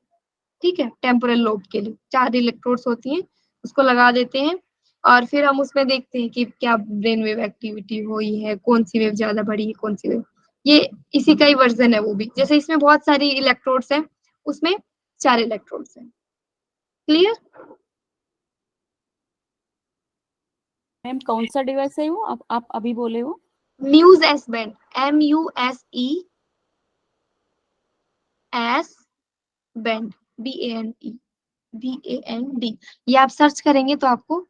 ठीक है, टेम्पोरल लोब के लिए 4 इलेक्ट्रोड्स होती हैं, उसको लगा देते हैं, और फिर हम उसमें देखते हैं कि क्या ब्रेन वेव एक्टिविटी हुई है, कौन सी वेव ज्यादा बढ़ी है, कौन सी वेव। ये इसी का ही वर्जन है वो भी, जैसे इसमें बहुत सारी इलेक्ट्रोड्स हैं, उसमें 4 इलेक्ट्रोड्स हैं। क्लियर? मैम कौन सा डिवाइस है वो आप अभी बोले हो? Muse S band, MUSE S band, BAND, ये आप सर्च करेंगे तो आपको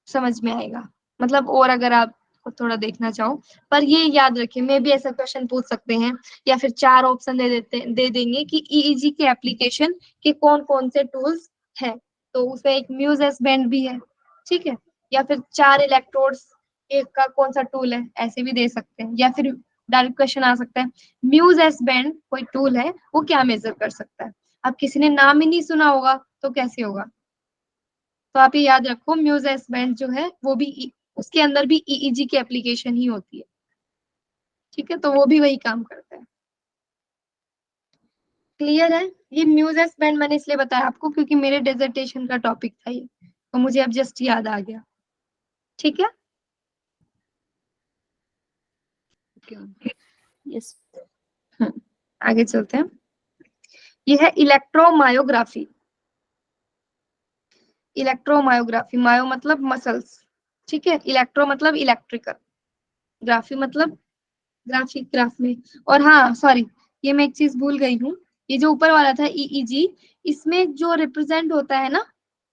समझ में आएगा, मतलब, और अगर आप थोड़ा देखना चाहो, पर ये याद रखें, मे भी ऐसा क्वेश्चन पूछ सकते हैं, या फिर 4 ऑप्शन दे देंगे कि ईईजी के एप्लीकेशन के कौन कौन से टूल्स हैं, तो उसमें एक म्यूज एस बैंड भी है। ठीक है, या फिर 4 इलेक्ट्रोड्स एक का कौन सा टूल है, ऐसे भी दे सकते हैं, या फिर डायरेक्ट क्वेश्चन आ सकता है, म्यूज एस बैंड कोई टूल है, वो क्या मेजर कर सकता है। अब किसी ने नाम ही नहीं सुना होगा तो कैसे होगा, तो आप ये याद रखो, म्यूज एस बैंड जो है वो भी उसके अंदर भी ईईजी की एप्लीकेशन ही होती है। ठीक है, तो वो भी वही काम करता है। क्लियर है? ये म्यूज एस बैंड मैंने इसलिए बताया आपको क्योंकि मेरे डिसर्टेशन का टॉपिक था ये, तो मुझे अब जस्ट याद आ गया। ठीक है, यस। आगे चलते हैं। ये है इलेक्ट्रोमायोग्राफी। इलेक्ट्रोमायोग्राफी, मायो मतलब मसल्स, ठीक है, इलेक्ट्रो मतलब इलेक्ट्रिकल, ग्राफी मतलब ग्राफिक, ग्राफ में। और हाँ सॉरी, ये मैं एक चीज भूल गई हूँ, ये जो ऊपर वाला था ईईजी, इसमें जो रिप्रेजेंट होता है ना,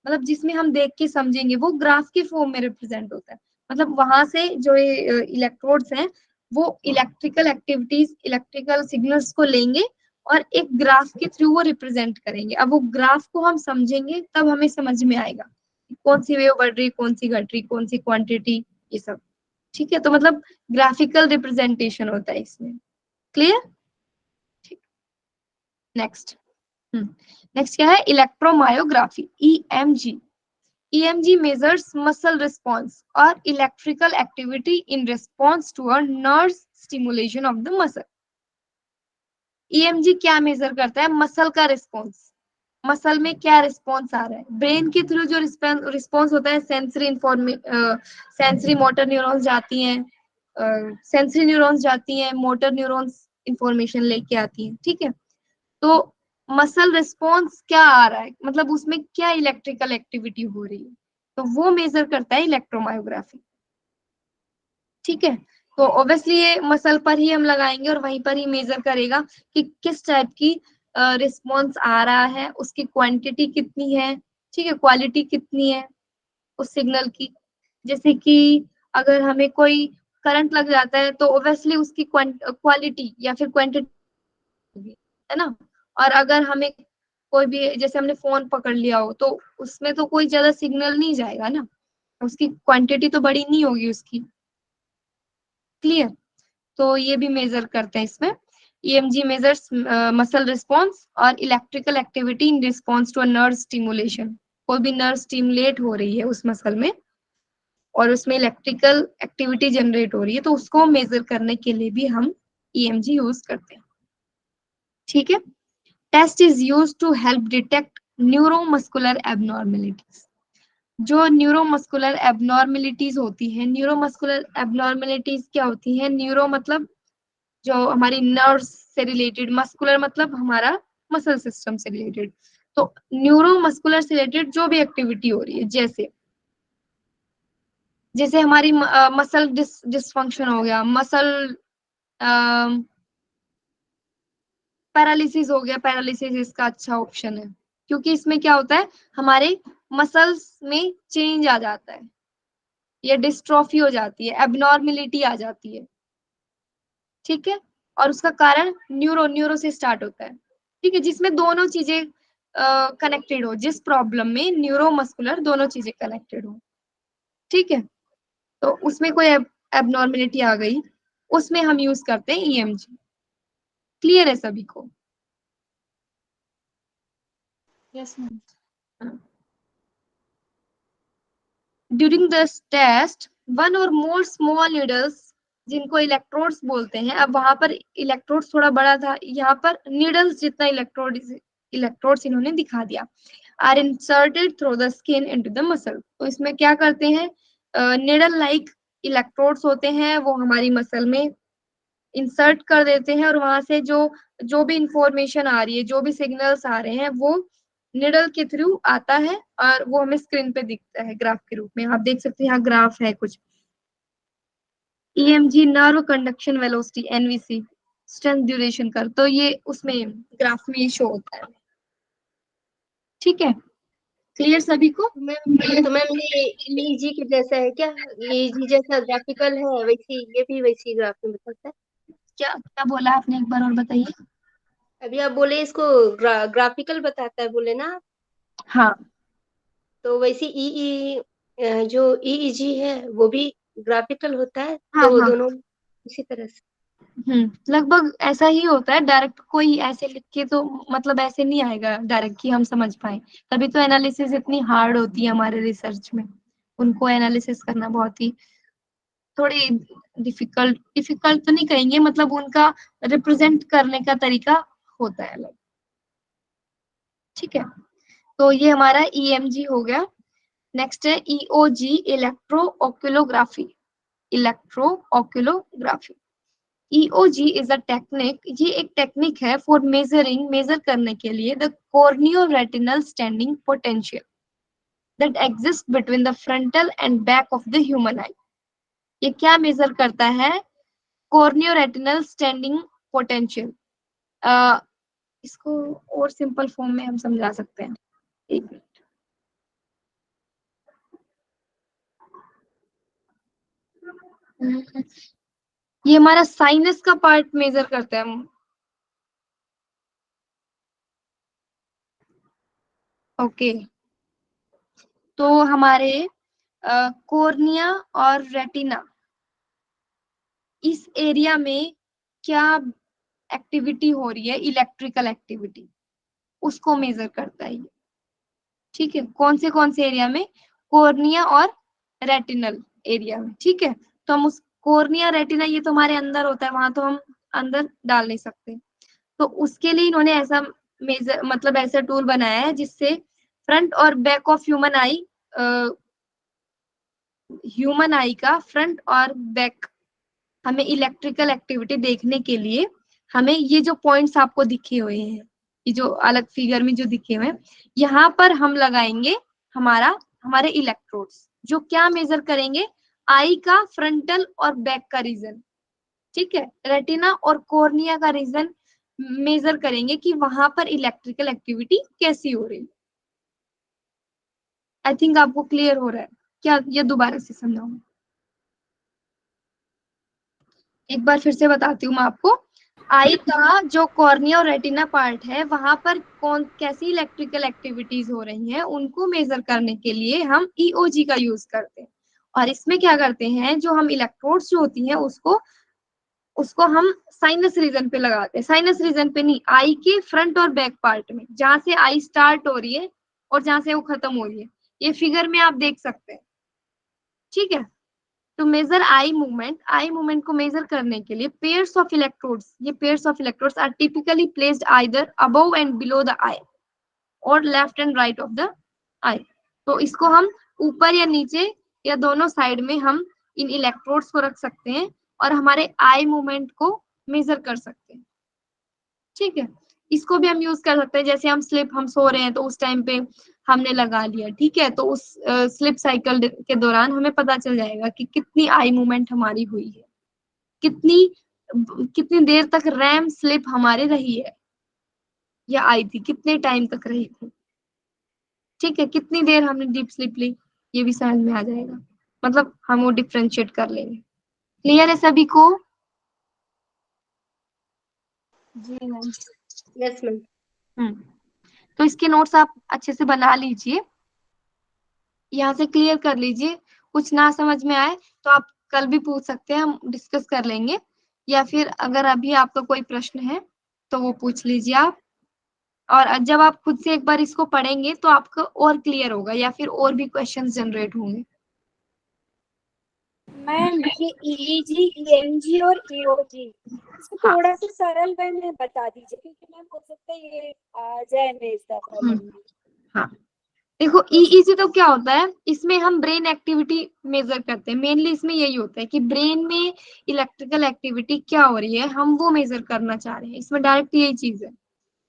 मतलब जिसमें हम देख के समझेंगे, वो ग्राफ के फॉर्म में रिप्रेजेंट होता है, मतलब वहां से जो ये इलेक्ट्रोड्स हैं वो इलेक्ट्रिकल एक्टिविटीज, इलेक्ट्रिकल सिग्नल्स को लेंगे और एक ग्राफ के थ्रू वो रिप्रेजेंट करेंगे। अब वो ग्राफ को हम समझेंगे तब हमें समझ में आएगा कौन सी वेव बढ़ रही, कौन सी घट रही, कौन सी क्वांटिटी, ये सब। ठीक है, तो मतलब ग्राफिकल रिप्रेजेंटेशन होता है इसमें। क्लियर? ठीक, नेक्स्ट। नेक्स्ट क्या है, electromyography, EMG। EMG measures muscle response or electrical activity in response to a nerve stimulation of the muscle. EMG क्या मेजर करता है? मसल का रिस्पॉन्स, मसल में क्या रिस्पॉन्स आ रहा है। ब्रेन के थ्रू जो रिस्पॉन्स होता है, सेंसरी मोटर न्यूरॉन्स जाती हैं, सेंसरी न्यूरॉन्स जाती हैं, मोटर न्यूरॉन्स इंफॉर्मेशन लेके आती हैं, ठीक है। तो मसल रिस्पॉन्स क्या आ रहा है, मतलब उसमें क्या इलेक्ट्रिकल एक्टिविटी हो रही है, तो वो मेजर करता है इलेक्ट्रोमायोग्राफी, ठीक है। तो ऑब्वियसली ये मसल पर ही हम लगाएंगे और वहीं पर ही मेजर करेगा कि किस टाइप की रिस्पॉन्स आ रहा है, उसकी क्वांटिटी कितनी है, ठीक है, क्वालिटी कितनी है उस सिग्नल की। जैसे कि अगर हमें कोई करंट लग जाता है तो ऑब्वियसली उसकी क्वालिटी या फिर क्वांटिटी है ना। और अगर हमें कोई भी, जैसे हमने फोन पकड़ लिया हो तो उसमें तो कोई ज्यादा सिग्नल नहीं जाएगा ना, उसकी क्वांटिटी तो बड़ी नहीं होगी उसकी, क्लियर। तो ये भी मेजर करते हैं इसमें। EMG मेजर्स मसल रिस्पॉन्स और electrical activity in response to a nerve stimulation. कोई भी नर्व स्टिमुलेट हो रही है उस मसल में और उसमें इलेक्ट्रिकल एक्टिविटी जनरेट हो रही है, तो उसको मेजर करने के लिए भी हम EMG यूज करते हैं, ठीक है। Test is use to help detect neuromuscular abnormalities. जो न्यूरोमस्कुलर एबनॉर्मेलिटीज होती है, न्यूरोमस्कुलर एबनॉर्मेलिटीज क्या होती है? न्यूरो मतलब जो हमारी नर्व्स से रिलेटेड, मस्कुलर मतलब हमारा मसल सिस्टम से रिलेटेड। तो न्यूरोमस्कुलर से रिलेटेड जो भी एक्टिविटी हो रही है, जैसे जैसे हमारी मसल डिसफंक्शन हो गया, मसल पैरालिसिस हो गया, पैरालिसिस इसका अच्छा ऑप्शन है, क्योंकि इसमें क्या होता है, हमारे मसल्स में चेंज आ जाता है या डिस्ट्रॉफी हो जाती है, एबनॉर्मेलिटी आ जाती है, ठीक है। और उसका कारण न्यूरो से स्टार्ट होता है, ठीक है, जिसमें दोनों चीजें कनेक्टेड हो, जिस प्रॉब्लम में न्यूरो मस्कुलर दोनों चीजें कनेक्टेड हो, ठीक है। तो उसमें कोई एबनॉर्मेलिटी आ गई, उसमें हम यूज करते हैं EMG। क्लियर है सभी को? Yes ma'am. During this test one और मोर स्मॉल नीडल्स, जिनको इलेक्ट्रोड्स बोलते हैं, अब वहां पर इलेक्ट्रोड्स थोड़ा बड़ा था, यहाँ पर नीडल्स जितना इलेक्ट्रोड्स इन्होंने दिखा दिया, are inserted through the skin into the muscle. तो इसमें क्या करते हैं, नीडल लाइक इलेक्ट्रोड्स होते हैं, वो हमारी मसल में इंसर्ट कर देते हैं और वहां से जो जो भी इंफॉर्मेशन आ रही है, जो भी सिग्नल्स आ रहे हैं, वो निडल के थ्रू आता है और वो हमें स्क्रीन पे दिखता है ग्राफ के रूप में। आप देख सकते हैं यहाँ ग्राफ है कुछ। EMG nerve conduction velocity NVC strength duration कर, तो ये उसमें ग्राफ में शो होता है, ठीक है। क्लियर सभी को? तो मैम ये EEG के जैसा है क्या? EEG जैसा ग्राफिकल है वैसी ये भी वैसी ग्राफ में बताता है? क्या क्या बोला आपने, एक बार और बताइए। अभी आप बोले इसको ग्राफिकल बताता है बोले ना, हाँ, तो वैसी जो EEG है वो भी ग्राफिकल होता है, हाँ, तो हाँ, दोनों इसी तरह से। लगभग ऐसा ही होता है। डायरेक्ट कोई ऐसे लिख के तो मतलब ऐसे नहीं आएगा डायरेक्ट कि हम समझ पाए, तभी तो एनालिसिस इतनी हार्ड होती है हमारे रिसर्च में। उनको एनालिसिस करना बहुत ही थोड़ी डिफिकल्ट तो नहीं कहेंगे, मतलब उनका रिप्रेजेंट करने का तरीका होता है अलग, ठीक है। तो ये हमारा EMG हो गया। नेक्स्ट है EOG, electro oculography. Electro oculography, EOG is a technique, ये एक टेक्निक है फॉर मेजर करने के लिए the corneo retinal standing potential that exist between the frontal and back of the human eye. ये क्या मेजर करता है? Corneo retinal standing potential. इसको और सिंपल फॉर्म में हम समझा सकते हैं, एक मिनट। ये हमारा साइनस का पार्ट मेजर करता है। ओके, तो हमारे कॉर्निया और रेटिना, इस एरिया में क्या एक्टिविटी हो रही है, इलेक्ट्रिकल एक्टिविटी, उसको मेजर करता है ये, ठीक है। कौन से एरिया में? कोर्निया और रेटिनल एरिया में, ठीक है। तो हम उस कोर्निया रेटिना ये तो हमारे अंदर होता है, वहां तो हम अंदर डाल नहीं सकते। तो उसके लिए इन्होंने ऐसा मेजर मतलब ऐसा टूल बनाया है जिससे फ्रंट और बैक ऑफ ह्यूमन आई का फ्रंट और बैक हमें इलेक्ट्रिकल एक्टिविटी देखने के लिए हमें ये जो पॉइंट्स आपको दिखे हुए हैं, ये जो अलग फिगर में जो दिखे हुए हैं, यहाँ पर हम लगाएंगे हमारे इलेक्ट्रोड्स, जो क्या मेजर करेंगे, आई का फ्रंटल और बैक का रीजन, ठीक है, रेटिना और कॉर्निया का रीजन मेजर करेंगे कि वहां पर इलेक्ट्रिकल एक्टिविटी कैसी हो रही है। आई थिंक आपको क्लियर हो रहा है क्या, ये दोबारा से समझाऊं? एक बार फिर से बताती हूँ मैं आपको। आई का जो कॉर्निया और रेटिना पार्ट है, वहां पर कैसी इलेक्ट्रिकल एक्टिविटीज हो रही हैं उनको मेजर करने के लिए हम ईओजी का यूज करते हैं। और इसमें क्या करते हैं, जो हम इलेक्ट्रोड्स जो होती हैं उसको हम साइनस रीजन पे लगाते हैं। साइनस रीजन पे नहीं, आई के फ्रंट और बैक पार्ट में, जहां से आई स्टार्ट हो रही है और जहां से वो खत्म हो रही है, ये फिगर में आप देख सकते हैं, ठीक है। टू मेजर आई मूवमेंट को मेजर करने के लिए pairs of electrodes are typically placed either above and below the eye और left and right of the eye. तो इसको हम ऊपर या नीचे या दोनों साइड में हम इन इलेक्ट्रोड्स को रख सकते हैं और हमारे आई मूवमेंट को मेजर कर सकते हैं, ठीक है। इसको भी हम यूज कर सकते हैं, जैसे हम सो रहे हैं तो उस टाइम पे हमने लगा लिया, ठीक है, तो उस स्लिप साइकिल के दौरान हमें पता चल जाएगा कि कितनी आई मूवमेंट हमारी हुई है, कितनी देर तक रैम स्लिप हमारी रही है या आई थी, कितने टाइम तक रही थी, ठीक है, कितनी देर हमने डीप स्लिप ली, ये भी समझ में आ जाएगा। मतलब हम वो डिफ्रेंशिएट कर लेंगे। क्लियर है सभी को? जी मैम। Yes ma'am. तो इसके नोट्स आप अच्छे से बना लीजिए, यहाँ से क्लियर कर लीजिए। कुछ ना समझ में आए तो आप कल भी पूछ सकते हैं, हम डिस्कस कर लेंगे, या फिर अगर अभी आपका कोई प्रश्न है तो वो पूछ लीजिए आप। और जब आप खुद से एक बार इसको पढ़ेंगे तो आपको और क्लियर होगा, या फिर और भी क्वेश्चंस जनरेट होंगे। मैम ये ईईजी, ईएमजी और ईओजी इसको थोड़ा सा सरल वे में बता दीजिए, क्योंकि मैम हो सकता है ये आ जाए मेरे दफा में। हाँ, देखो ईईजी तो क्या होता है, इसमें हम ब्रेन एक्टिविटी मेजर करते हैं। मेनली इसमें यही होता है कि ब्रेन में इलेक्ट्रिकल एक्टिविटी क्या हो रही है, हम वो मेजर करना चाह रहे हैं। इसमें डायरेक्ट यही चीज है।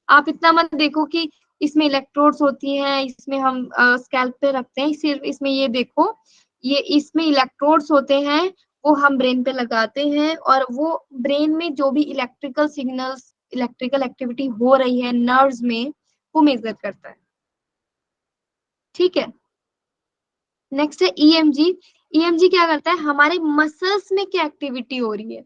आप इतना मत देखो कि इसमें इलेक्ट्रोड्स होती हैं, इसमें हम स्कैल्प पे रखते हैं, सिर्फ इसमें ये देखो, ये इसमें इलेक्ट्रोड्स होते हैं, वो हम ब्रेन पे लगाते हैं, और वो ब्रेन में जो भी इलेक्ट्रिकल सिग्नल्स, इलेक्ट्रिकल एक्टिविटी हो रही है नर्व्स में, वो मेजर करता है, ठीक है। नेक्स्ट है ईएमजी। ईएमजी क्या करता है, हमारे मसल्स में क्या एक्टिविटी हो रही है,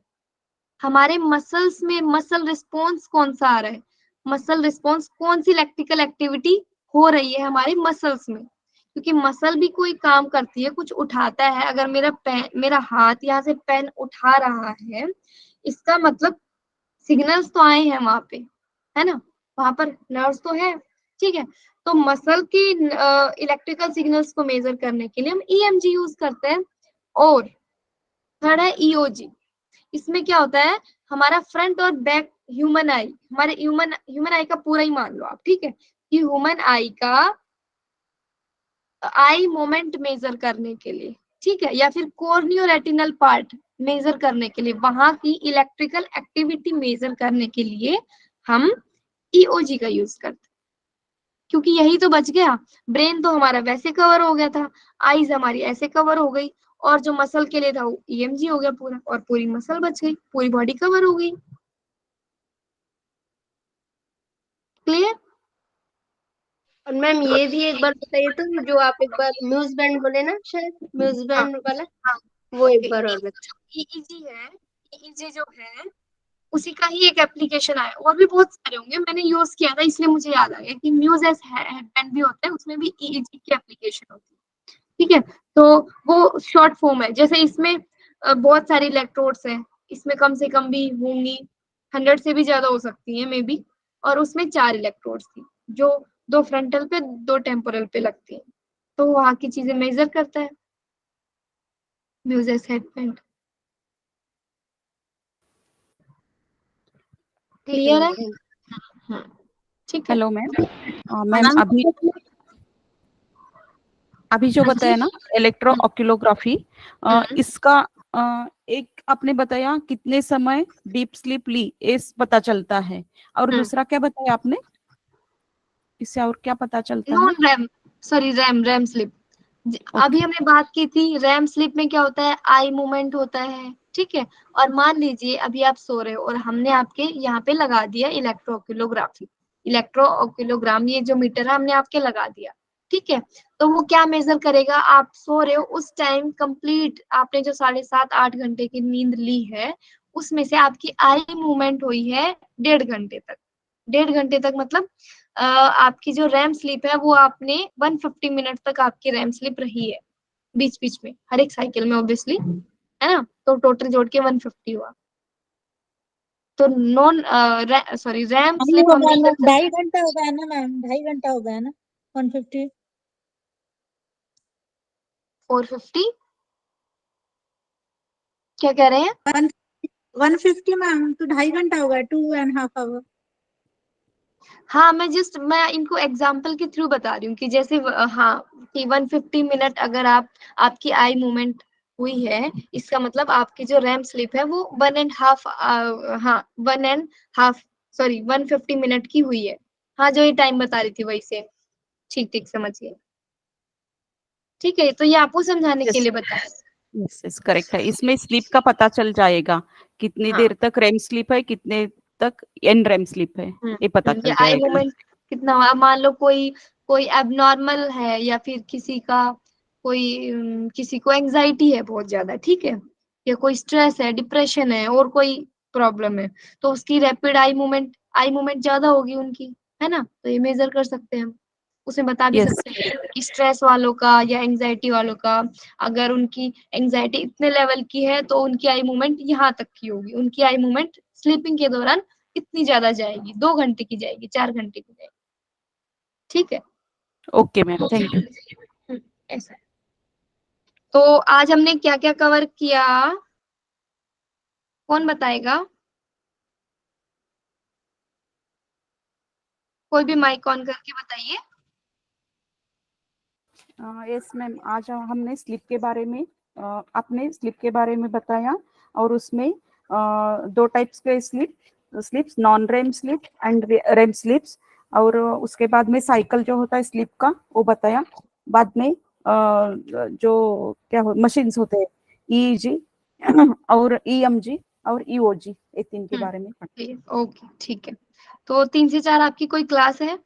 हमारे मसल्स में मसल रिस्पॉन्स कौन सा आ रहा है, मसल रिस्पॉन्स कौन सी इलेक्ट्रिकल एक्टिविटी हो रही है हमारे मसल्स में। क्योंकि मसल भी कोई काम करती है, कुछ उठाता है। अगर मेरा हाथ यहाँ से पेन उठा रहा है, इसका मतलब सिग्नल्स तो आए हैं वहां पे, है ना, वहां पर नर्व्स तो है, ठीक है। तो मसल की इलेक्ट्रिकल सिग्नल्स को मेजर करने के लिए हम ईएमजी यूज करते हैं। और थर्ड है ईओजी। इसमें क्या होता है, हमारा फ्रंट और बैक ह्यूमन आई, हमारे ह्यूमन आई का पूरा ही मान लो आप, ठीक है, कि ह्यूमन आई का आई मोमेंट मेजर करने के लिए, ठीक है, या फिर कॉर्नियो रेटिनल पार्ट मेजर करने के लिए, वहां की इलेक्ट्रिकल एक्टिविटी मेजर करने के लिए हम ईओजी का यूज करते हैं। क्योंकि यही तो बच गया, ब्रेन तो हमारा वैसे कवर हो गया था, आईज हमारी ऐसे कवर हो गई, और जो मसल के लिए था वो ईएमजी हो गया पूरा, और पूरी मसल बच गई, पूरी बॉडी कवर हो गई। क्लियर? और मैम ये भी एक बार बताइए तो, जो आप एक बार म्यूज बैंड बोले ना, शायद म्यूज बैंड वाला, वो एक बार और बताइए। ईईजी है, ईईजी जो है उसी का ही एक एप्लीकेशन आया, और भी बहुत सारे होंगे, मैंने यूज किया था इसलिए मुझे याद आ गया कि म्यूज एस हेडबैंड भी होता है, उसमें भी ईईजी की एप्लीकेशन होती है, ठीक है। तो वो शॉर्ट फॉर्म है, जैसे इसमें बहुत सारी इलेक्ट्रोड्स हैं, इसमें कम से कम भी होंगी 100 से भी ज्यादा हो सकती है मे बी, और उसमें 4 इलेक्ट्रोड्स थी, जो 2 फ्रंटल पे 2 टेम्पोरल पे लगती हैं। तो वहाँ की चीजें मेजर करता है म्यूजिक हेडबैंड। क्लियर है? हाँ ठीक है। Hello ma'am. मैम मैम अभी अभी जो हाँ जी। बताया ना इलेक्ट्रो ऑक्यूलोग्राफी, हम्म, इसका एक आपने बताया कितने समय डीप स्लीप ली इस पता चलता है, और हम्म। दूसरा क्या बताया आपने, इससे और क्या पता चलता है? Non RAM, sorry RAM, RAM slip. अभी ओके। हमने बात की थी रैम स्लिप में क्या होता है, आई मूवमेंट होता है, ठीक है। और मान लीजिए अभी आप सो रहे हो और हमने आपके यहाँ पे लगा दिया इलेक्ट्रोक्यूलोग्राफी, इलेक्ट्रोक्यूलोग्राम, ये जो मीटर है हमने आपके लगा दिया, ठीक है। तो वो क्या मेजर करेगा, आप सो रहे हो उस टाइम कंप्लीट आपने जो 7.5 8 घंटे की नींद ली है, उसमें से आपकी आई मूवमेंट हुई है 1.5 घंटे तक। 1.5 घंटे तक मतलब आपकी जो रैम स्लीप है वो आपने 150 मिनट तक आपकी रैम स्लीप रही है, बीच बीच में हर एक साइकिल में ऑब्वियसली, है ना। तो टोटल जोड़ के 150 हुआ। तो नॉन सॉरी रैम नहीं स्लिप हम होगा ना, मेजर करते 2.5 घंटा हो गया ना मैम, 2.5 घंटा हो गया ना 150। 450, क्या कह रहे हैं? 150 मैम, तो 2.5 घंटा हो गया, 2.5 आवर। हाँ मैं इनको एग्जांपल के थ्रू बता रही हूँ कि जैसे हाँ कि 150 मिनट अगर आपकी आई मूवमेंट हुई है, इसका मतलब आपकी जो रैम स्लीप है वो 1.5, हाँ 1.5, सॉरी 150 मिनट की हुई है। हाँ जो ये टाइम बता रही थी वही से, ठीक ठीक समझिए। ठीक है, तो ये आपको समझाने के यस लिए बताया। यस यस, करेक्ट है। इसमें स्लीप का पता चल जाएगा कितनी हाँ। देर तक रेम स्लीप है, कितने तक एन रेम स्लीप है, ये पता ये चल आई जाएगा। मूवमेंट कितना हुआ, मान लो कोई कोई एबनॉर्मल है या फिर किसी का कोई किसी को एंजाइटी है बहुत ज्यादा, ठीक है, या कोई स्ट्रेस है, डिप्रेशन है, और कोई प्रॉब्लम है, तो उसकी रैपिड आई मूवमेंट ज्यादा होगी उनकी, है ना। तो ये मेजर कर सकते हैं हम, उसे बता भी यस। सकते हैं कि स्ट्रेस वालों का या एंजाइटी वालों का, अगर उनकी एंजाइटी इतने लेवल की है तो उनकी आई मूवमेंट यहाँ तक की होगी, उनकी आई मूवमेंट स्लीपिंग के दौरान इतनी ज्यादा जाएगी, 2 घंटे की जाएगी, 4 घंटे की जाएगी, ठीक है। Okay ma'am, thank you. ऐसा है। तो आज हमने क्या क्या कवर किया, कौन बताएगा? कोई भी माइक ऑन करके बताइए। यस मैम, आज हमने स्लीप के बारे में आपने स्लीप के बारे में बताया, और उसमें दो टाइप्स के sleeps, non REM sleep and REM sleeps, और उसके बाद में साइकिल जो होता है स्लीप का वो बताया। बाद में जो क्या हो मशीन्स होते हैं, ईईजी और ईएमजी और ईओजी, ये तीन के बारे में पढ़ा। ओके ठीक है। तो 3 से 4 आपकी कोई क्लास है?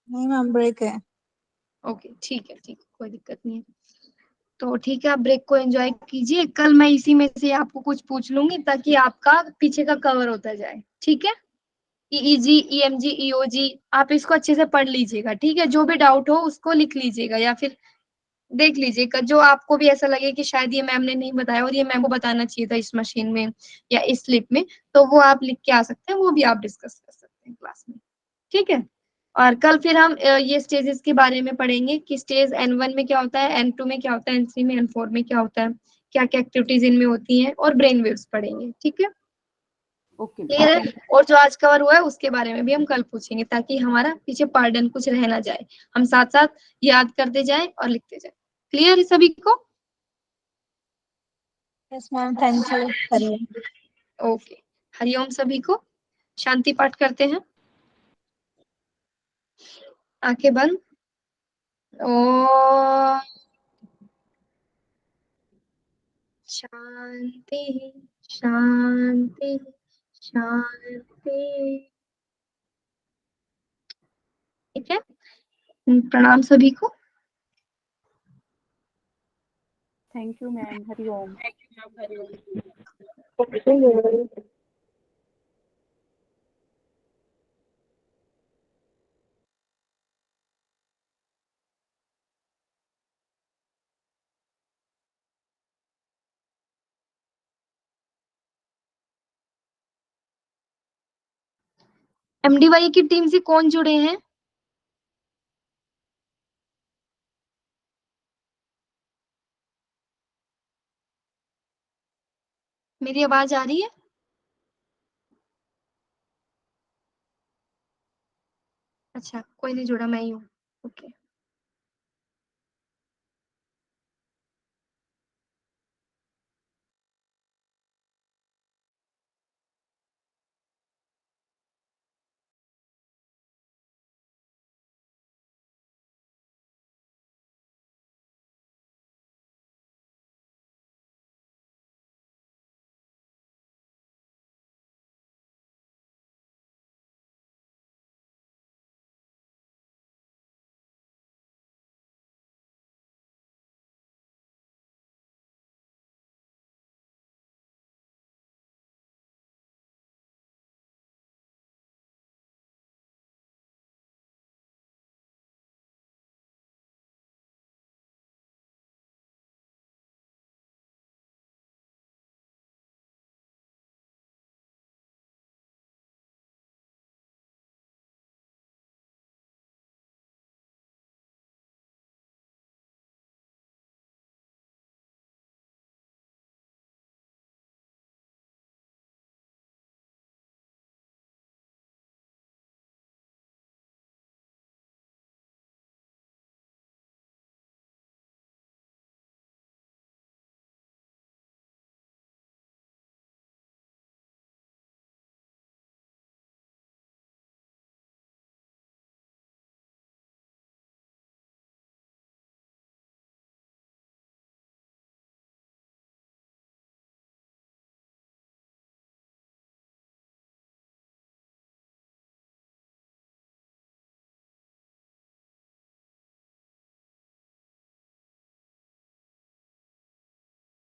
नहीं मैम, ब्रेक है। ओके ठीक है, ठीक है, कोई दिक्कत नहीं है। तो ठीक है, आप ब्रेक को एंजॉय कीजिए, कल मैं इसी में से आपको कुछ पूछ लूंगी ताकि आपका पीछे का कवर होता जाए, ठीक है। ईईजी, ईएमजी, ईओजी, आप इसको अच्छे से पढ़ लीजिएगा, ठीक है। जो भी डाउट हो उसको लिख लीजिएगा या फिर देख लीजिएगा, जो आपको भी ऐसा लगे कि शायद ये मैम ने नहीं बताया और ये मैम को बताना चाहिए था इस मशीन में या इस स्लिप में, तो वो आप लिख के आ सकते हैं, वो भी आप डिस्कस कर सकते हैं क्लास में, ठीक है। और कल फिर हम ये स्टेजेस के बारे में पढ़ेंगे कि स्टेज N1 में क्या होता है, N2 में क्या होता है, N3 में, N4 में क्या होता है, क्या क्या एक्टिविटीज इनमें होती हैं, और ब्रेन वेव्स पढ़ेंगे, ठीक है। ओके मैम, क्लियर है? थैंक और जो आज कवर हुआ है उसके बारे में भी हम कल पूछेंगे ताकि हमारा पीछे पार्डन कुछ रह ना जाए, हम साथ साथ याद करते जाए और लिखते जाए। क्लियर है सभी को? Yes ma'am, thank you, Hariom. Okay, Hariom सभी को। शांति पाठ करते हैं, आंखें बंद। ओ शांति, शांति, शांति, ठीक है। प्रणाम सभी को। You ma'am, Hariom. एमडीवाई की टीम से कौन जुड़े हैं? मेरी आवाज आ रही है? अच्छा, कोई नहीं जुड़ा, मैं ही हूँ। ओके।